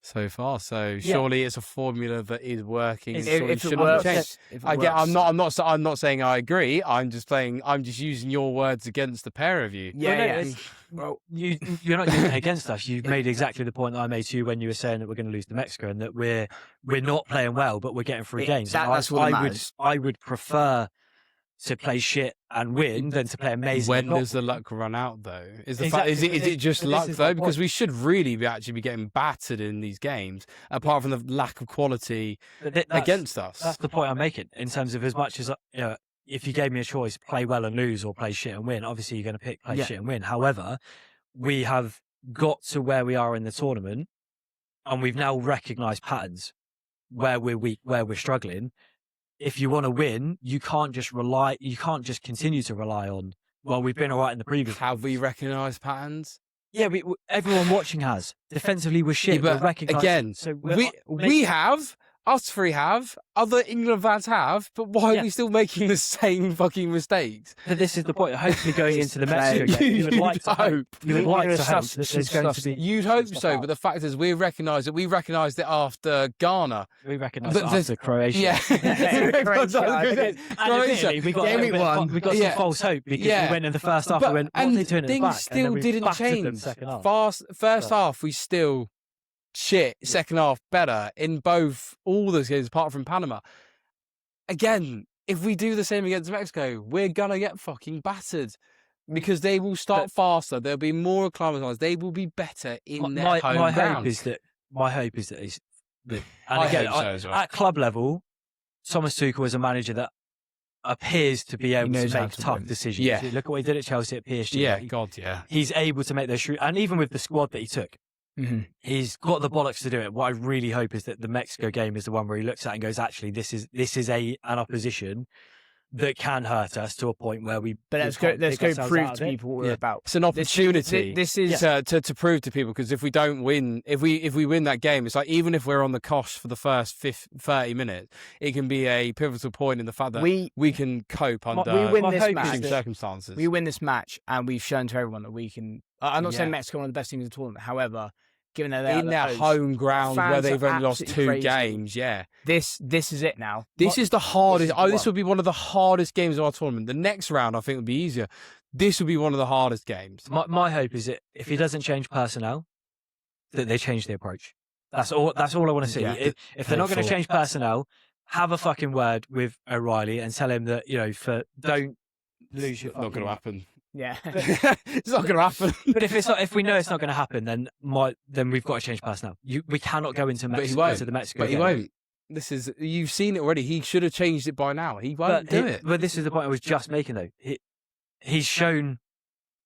so far. So surely it's a formula that is working. If- and surely If it shouldn't works, change. if it Again, works. I'm not saying I agree. I'm just using your words against the pair of you. Yeah, Well, no, yeah. it's- Well, you're not using it against us. You've made exactly the point that I made to you when you were saying that we're going to lose to Mexico and that we're not playing well, but we're getting through games. That's what matters. I would prefer to play shit and win than to play amazing. When and not does the win. luck run out, though? Is the Exactly, fact is it just but this luck is though? my Because point. we should really be getting battered in these games, apart from the lack of quality But that's- against us. That's the point I'm making in terms of as much as if you gave me a choice, play well and lose or play shit and win. Obviously, you're going to pick play Yeah. shit and win. However, we have got to where we are in the tournament, and we've now recognised patterns where we're weak, where we're struggling. If you want to win, you can't just continue to rely on, well, we've been all right in the previous. Have we recognised patterns? Yeah, everyone watching has. Defensively, we're shit. Yeah, but we're recognising. again, so we have. Us 3 have, other England fans have, but why Yeah. are we still making the same fucking mistakes? But this is the point. Hopefully, going into the Mexico game, you would like to hope. You would like to hope that there's going to be. You'd hope stuff so, out. but the fact is, we recognised it. We recognised it after Ghana. We recognise But it there's- after Croatia. Yeah, Croatia, And admittedly, we got, Game a week little bit one. we got Yeah. some false hope because Yeah. we went in the first half. But- We went, what are and they doing in the things back? And then still we didn't battered them change. second half. First half, we still shit. Second half, better in all those games, apart from Panama. Again, if we do the same against Mexico, we're gonna get fucking battered because they will start faster. They'll be more acclimatized. They will be better in their home my ground. hope is that and I again, hope so as well. at club level, Thomas Tuchel is a manager that appears to be able knows to how make to tough win. decisions. Yeah. Look at what he did at Chelsea, at PSG. Yeah, He- God, yeah. he's able to make those and even with the squad that he took, Mhm. he's got the bollocks to do it. What I really hope is that the Mexico game is the one where he looks at it and goes, actually, this is an opposition that can hurt us to a point where we. But we let's can't go pick prove ourselves out to of it. people what we're Yeah. about. It's an opportunity. This is to prove to people, because if we don't win, if we win that game, it's like even if we're on the cosh for the first 30 minutes, it can be a pivotal point in the fact that we can cope under we win this hope match. is that- circumstances. We win this match, and we've shown to everyone that we can. I'm not saying Yeah. Mexico are one of the best teams in the tournament. However, given that in their home ground where fans they've are only lost absolutely 2 crazy. games. Yeah, This is it now. this is the hardest. the This one. would be one of the hardest games of our tournament. The next round, I think, would be easier. This would be one of the hardest games. My hope is that if he doesn't change personnel, that they change the approach. That's all I want to see. Yeah. If they're not going to change personnel, have a fucking word with O'Reilly and tell him that, don't lose your. Not going to happen. Yeah. It's not going to happen. But if we know it's not going to happen, then we've got to change personnel. We cannot go into But he won't. the Mexico. But he game. won't. You've seen it already. He should have changed it by now. He won't do it. But this is the point I was just making, though. He's shown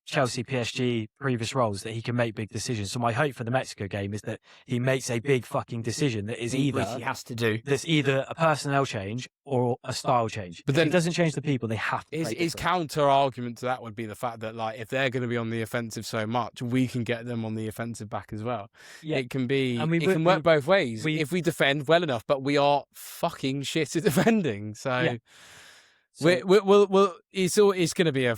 Chelsea, PSG, previous roles that he can make big decisions. So my hope for the Mexico game is that he makes a big fucking decision that is Which he has to do. That's either a personnel change or a style change. But If then he doesn't change the people, they have to. His play his different. counter argument to that would be the fact that, like, if they're going to be on the offensive so much, we can get them on the offensive back as well. Yeah. It can be. And It can work both ways we- if we defend well enough. But we are fucking shit at defending. So, we'll it's going to be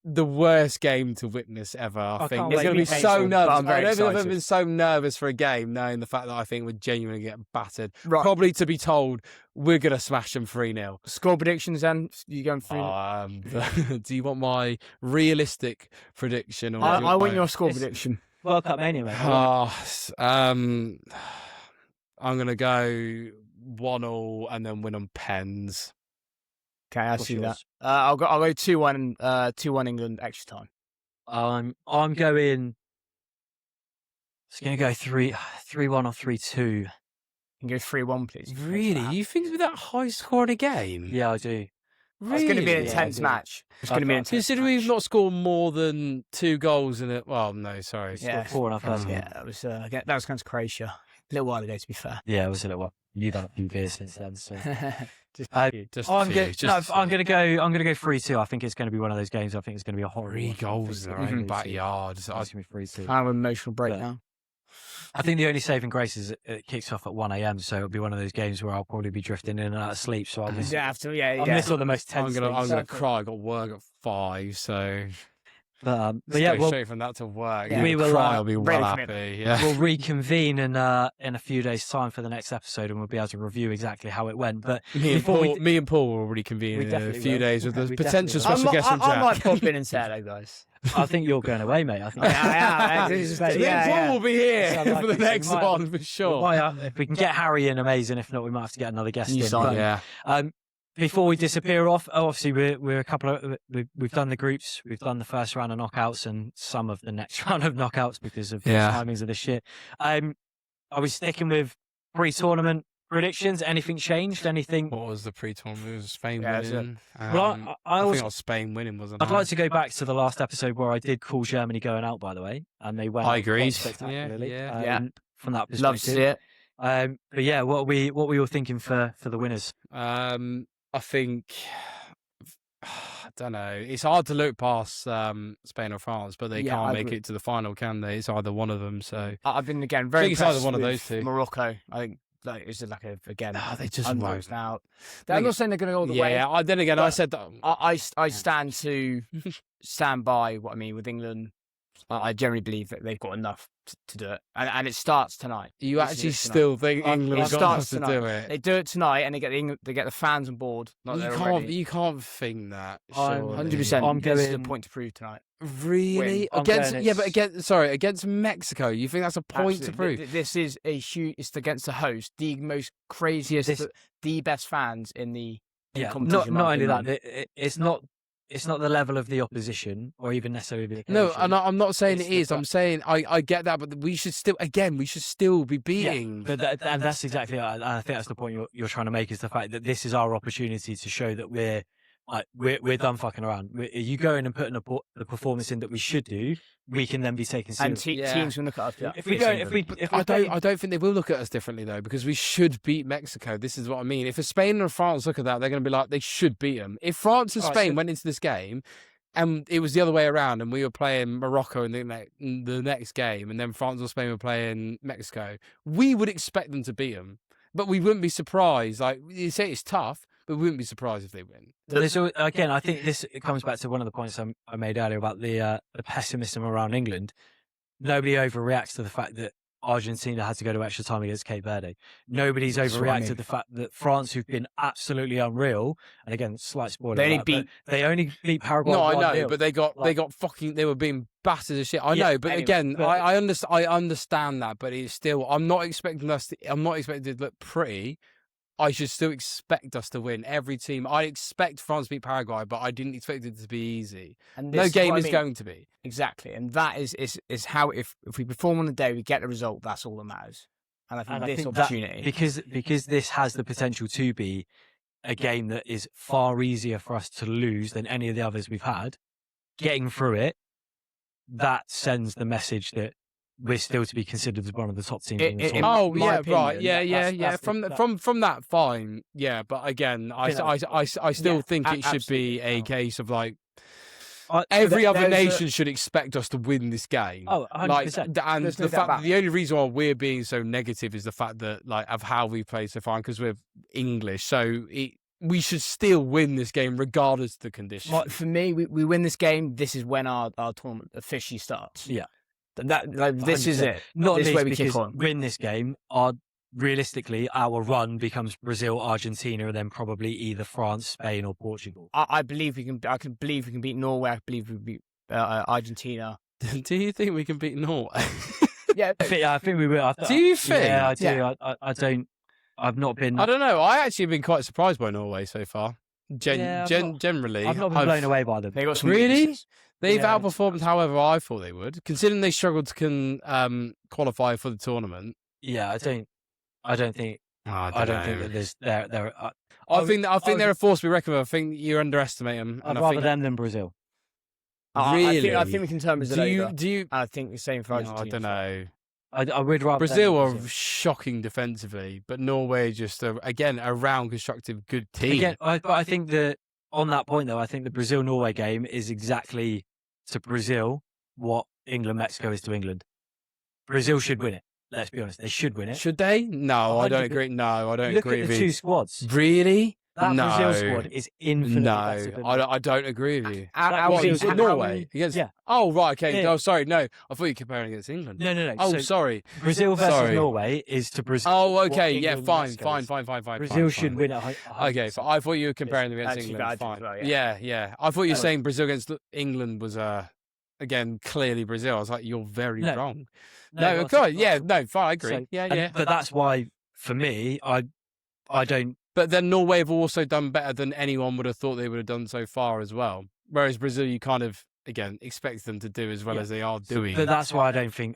the worst game to witness ever. I think can't it's wait. going to be It's so painful, but nervous. I'm very I don't think I've ever excited. been so nervous for a game, knowing the fact that I think we're genuinely get battered. Right. Probably to be told we're going to smash them 3-0. Score predictions then? You going through? Do you want my realistic prediction? Or I want my- your score It's- prediction. World Cup mania, mate. I'm gonna go 1-1 and then win on pens. Okay, I What's see yours? that. I'll go 2-1, 2-1 England extra time. I'm going. It's going to go 3-1 or 3-2. You can go 3-1, please. Really? You think it's that high score in a game? Yeah, I do. It's going to be an Really? intense Yeah, match. It's going to be an intense Considering match. we've not scored more than 2 goals in it. Well, no, sorry. Yeah. 4 in our first game. Yeah, that was against Croatia a little while ago, to be fair. Yeah, it was a little while. You've done a few beers since then, so. Just Just I'm a going few, to just a few. go 3-2. I think it's going to be one of those games. I think it's going to be a horror. 3 goals in our own backyard. It's going to be 3-2. kind of an emotional break Yeah. now. I think the only saving grace is it kicks off at 1 a.m. So it'll be one of those games where I'll probably be drifting in and out of sleep. So I'll miss, Yeah, after I'll miss all the most tense. I'm gonna things. cry. I got work at 5, so But yeah, yeah, go we'll, straight from that to work. Yeah. We will, cry. I'll be ready well for it. happy. Yeah. we'll reconvene in a few days' time for the next episode, and we'll be able to review exactly how it went. But before we Me and Paul will reconvene We in a definitely few will. days with We a definitely potential will. special guest from I might Jack. pop in and say hello, guys. I think you're going away, mate. I think. Yeah, this is So better. me and Yeah, Paul yeah. will be here Sounds like for the it. next We might- one for sure. If we can get Harry in, amazing. If not, we might have to get another guest You in. sign But, Yeah. before we disappear off, obviously we're a couple of we've done the groups, we've done the first round of knockouts and some of the next round of knockouts because of Yeah. the timings of this shit. Are we sticking with pre-tournament predictions? Anything changed? Anything? What was the pre-tournament? It was Spain Yeah, that's it. winning. Well, I think also it was Spain winning, wasn't I'd it? like to go back to the last episode where I did call Germany going out, by the way, and they went. I out quite agreed. spectacularly. Yeah, yeah. From that perspective, Love to see it. But yeah, what we all thinking for the winners? I think I don't know. It's hard to look past Spain or France, but they Yeah, can't I make agree. it to the final, can they? It's either one of them. So I've been again very think it's either impressed one of with those two. Morocco. I think like it's like again. They just underdogs won't. now. I I'm think not saying they're going to go all the way. yeah. Then again, I but said that. I stand to stand by what I mean with England. I generally believe that they've got enough to do it, and it starts tonight. You This is actually it tonight. still think I- England it have got enough starts to tonight. do it? They do it tonight, and they get the fans on board. Not You they're can't. already. You can't think that. I'm surely. 100%. I'm This is a going- point to prove tonight. Really? I'm Against going yeah, but it's- against Mexico, you think that's a point to Absolutely. prove? This is a huge. It's against the host, the most craziest, This- the best fans in the Yeah, competition. not in my only that, opinion. it's not the level of the opposition or even necessarily the No, occasion. and I'm not saying It's it the is. I'm fact- saying I get that, but we should still be beating. But and that's exactly. I think that's the point you're trying to make is the fact that this is our opportunity to show that we're done fucking around. You go in and put in the performance in that we should do, we can then be taken And seriously. Yeah. teams will look at us. Yeah. If we go, if we I don't think they will look at us differently though, because we should beat Mexico. This is what I mean. If a Spain and France look at that, they're going to be like, they should beat them. If France and Alright, Spain so- went into this game, and it was the other way around, and we were playing Morocco in the next game, and then France or Spain were playing Mexico, we would expect them to beat them, but we wouldn't be surprised. Like you say, it's tough, but we wouldn't be surprised if they win. Again, I think it comes back to one of the points I made earlier about the pessimism around England. Nobody overreacts to the fact that Argentina had to go to extra time against Cape Verde. Nobody's That's what I overreacted mean. the fact that France, who've been absolutely unreal, and again, slight spoiler, They only alert, but beat- they only beat Paraguay. No, I know, 1-0. but they got fucking. They were being battered as shit. I Yeah, know, but anyway, again, but- I understand that, but it's still. I'm not expecting to look pretty. I should still expect us to win every team. I expect France to beat Paraguay, but I didn't expect it to be easy. And No this game what I is mean. going to be. Exactly, and that is how if we perform on the day, we get the result. That's all that matters. And I think And I this think that- opportunity, because this has the potential to be a game that is far easier for us to lose than any of the others we've had. Getting through it, that sends the message that we're still to be considered as one of the top teams in the in tournament. Oh my yeah, opinion, right, yeah, that's the- From that, fine, yeah. But again, I still Yeah, think it should be absolutely. a case of like I- every other there's a- nation should expect us to win this game. Oh, 100%. And There's no the doubt fact about that the only reason why we're being so negative is the fact that like of how we played so far, because we're English, so we should still win this game regardless of the conditions. for me, we win this game. This is when our tournament officially starts. Yeah. This is 100%. it. Not This is least where we because kick on. win this game, realistically, our run becomes Brazil, Argentina, and then probably either France, Spain, or Portugal. I believe we can. I can believe we can beat Norway. I believe we can beat Argentina. Do you think we can beat Norway? Yeah, I think we will. Do you think? Yeah, I do. Yeah. I don't. I've not been. I don't know. I actually have been quite surprised by Norway so far. Yeah, Generally, I've not been blown away by them. they got some Really? weaknesses. They've Yeah. outperformed however I thought they would, considering they struggled to qualify for the tournament. Yeah, I don't think. I don't think that there's there. I think they're a force to be reckoned with. I think you underestimate them. I'd And I rather think them than Brazil. Really? I think we can turn Brazil over. do you? And I think the same for No, Argentina. I don't know. I would rather Brazil them are than Brazil. shocking defensively, but Norway just again a round constructive good team. Again, but I think that on that point though, I think the Brazil-Norway game is exactly to Brazil what England-Mexico is to England. Brazil should win it. Let's be honest, they should win it. Should they? No, I don't 100%. agree. No, I don't Look agree at with the you. two squads. Really? That no. Brazil squad is infinitely No, better than I don't agree with you. That What, Brazil's is it how Norway many- against? yeah. Oh right, okay. Yeah. Oh sorry, no. I thought you were comparing against England. No. Oh So sorry. Brazil versus Sorry. Norway is to Brazil. Oh what okay. Yeah, England fine, and Mexico fine, is. fine, fine, fine. Brazil fine, should fine. win it. Okay, so I thought you were comparing them against actually England. bad Fine. as well, Yeah. I thought you were Anyway. saying Brazil against England was again clearly Brazil. I was like, you're very No. wrong. No, No, not okay, at all. yeah, no, fine, I agree. So- yeah. But that's why, for me, I don't. But then Norway have also done better than anyone would have thought they would have done so far as well. Whereas Brazil, you kind of again expect them to do as well Yeah. as they are doing. But that's why I don't think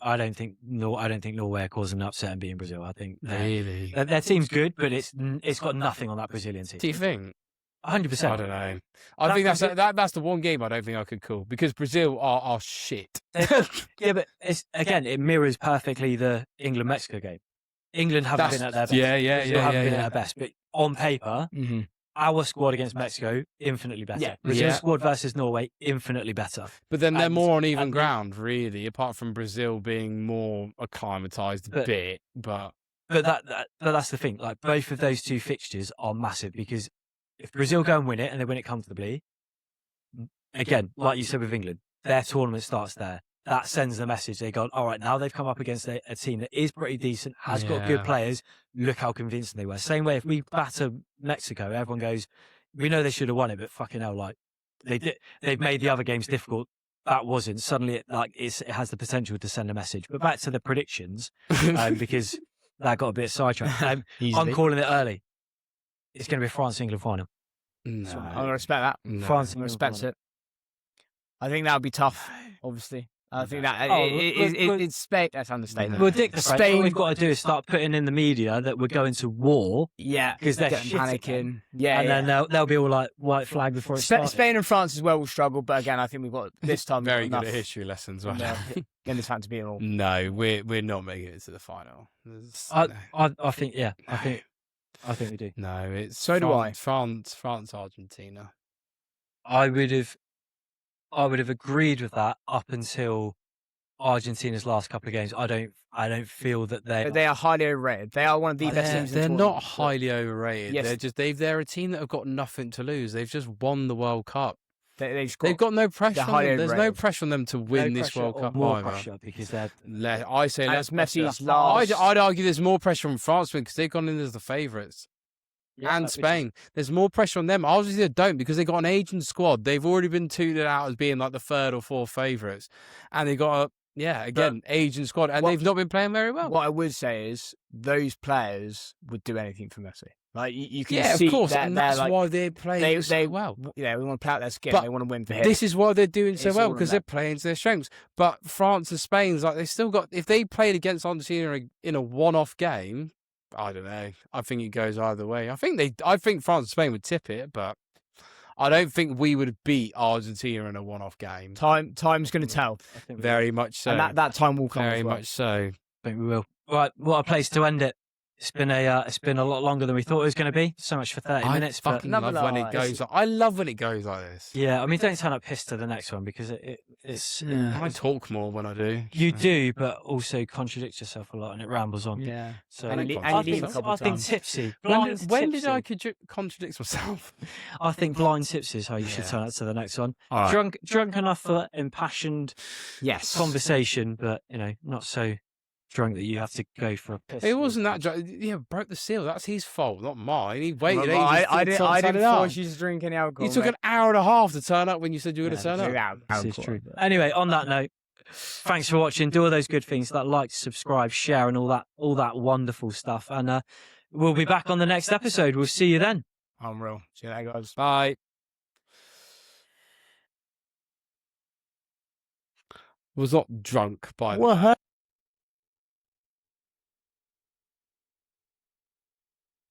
Norway are causing an upset and beating Brazil. I think Really? their team's good, but it's got nothing on that Brazilian team. Do you think? 100%. I don't know. I think that's the one game I don't think I could call because Brazil are shit. Yeah, but it mirrors perfectly the England-Mexico game. England haven't That's- been at their best. yeah, Brazil haven't been at their best. But on paper, Mm-hmm. our squad against Mexico, infinitely better. Yeah. Brazil's Yeah. squad versus Norway, infinitely better. But then they're And- more on even and- ground, really. Apart from Brazil being more acclimatized a But- bit, but But that's the thing. Like both of those two fixtures are massive because if Brazil go and win it and they win it comfortably, again, like you said with England, their tournament starts there. That sends the message. They go, all right, now they've come up against a team that is pretty decent, has got good Yeah. players. Look how convincing they were. Same way, if we batter Mexico, everyone goes, we know they should have won it, but fucking hell, like they've made the other games difficult. That wasn't. Suddenly, it has the potential to send a message. But back to the predictions, because that got a bit sidetracked. I'm calling it early. It's going to be a France-England final. no, I'm gonna respect that. no. France I'm gonna England respect final. it. I think that would be tough. Obviously, I think that Oh, it's Spain. That's understatement. Well, Dick, Spain. Spain- What we've got to do is start putting in the media that we're going to war, Yeah, 'Cause they're getting shit panicking. Yeah, and yeah. then they'll be all like white flag before it starts. Spain and France as well will struggle, but again, I think we've got this time Very we've good got at enough history lessons, right? in this fan to be in all. No, we're not making it to the final. I think, yeah, I think we do. No, it's So do I. France, Argentina. I would have agreed with that up until Argentina's last couple of games. I don't feel that They are highly overrated. They are one of the best teams in the They're tournament. not highly overrated. Yes. They're a team that have got nothing to lose. They've just won the World Cup They've got no pressure on highly them. There's no overrated. pressure on them to win this World Cup more either. pressure because they're I say And less it's Messi's pressure. last. I'd argue there's more pressure on France because they've gone in as the favourites. And Spain. There's more pressure on them. Obviously, they don't because they got an aging squad. They've already been tooted out as being like the third or fourth favourites. And they got aging squad. And they've not been playing very well. What I would say is those players would do anything for Messi. Like you can Yeah, see of course. that And that's like, why they're playing so well. Yeah, we want to play out their skin. But They want to win for him. this is why they're doing so It's well all because in they're that. playing to their strengths. But France and Spain's like they still got. If they played against Argentina in a one-off game, I don't know. I think it goes either way. I think France and Spain would tip it, but I don't think we would beat Argentina in a one-off game. Time's going to tell. Very much so. And that time will come. Very as well. much so. I think we will. Right, what a place to end it. It's been a lot longer than we thought it was going to be. So much for 30 minutes. I fucking love when it goes. I love when it goes like this. Yeah, I mean, don't turn up pissed to the next one because it's. I talk more when I do. You do, but also contradict yourself a lot and it rambles on. Yeah. So And you I leave think, a couple I think times. tipsy. When did I contradict myself? I think blind tipsy is how you should turn up to the next one. All right. Drunk enough for impassioned Yes. conversation, but not so drunk that you have to go for a piss. It wasn't that drunk. Yeah, broke the seal. That's his fault, not mine. He waited. Well, I ages didn't to turn it up. force you to drink any alcohol. You took an hour and a half to turn up when you said you were going to turn up. This is true. Anyway, on that note, thanks for watching. Do all those good things, that like, subscribe, share, and all that wonderful stuff. And we'll be back on the next episode. We'll see you then. I'm real. See you later, guys. Bye. Was not drunk by the way. What?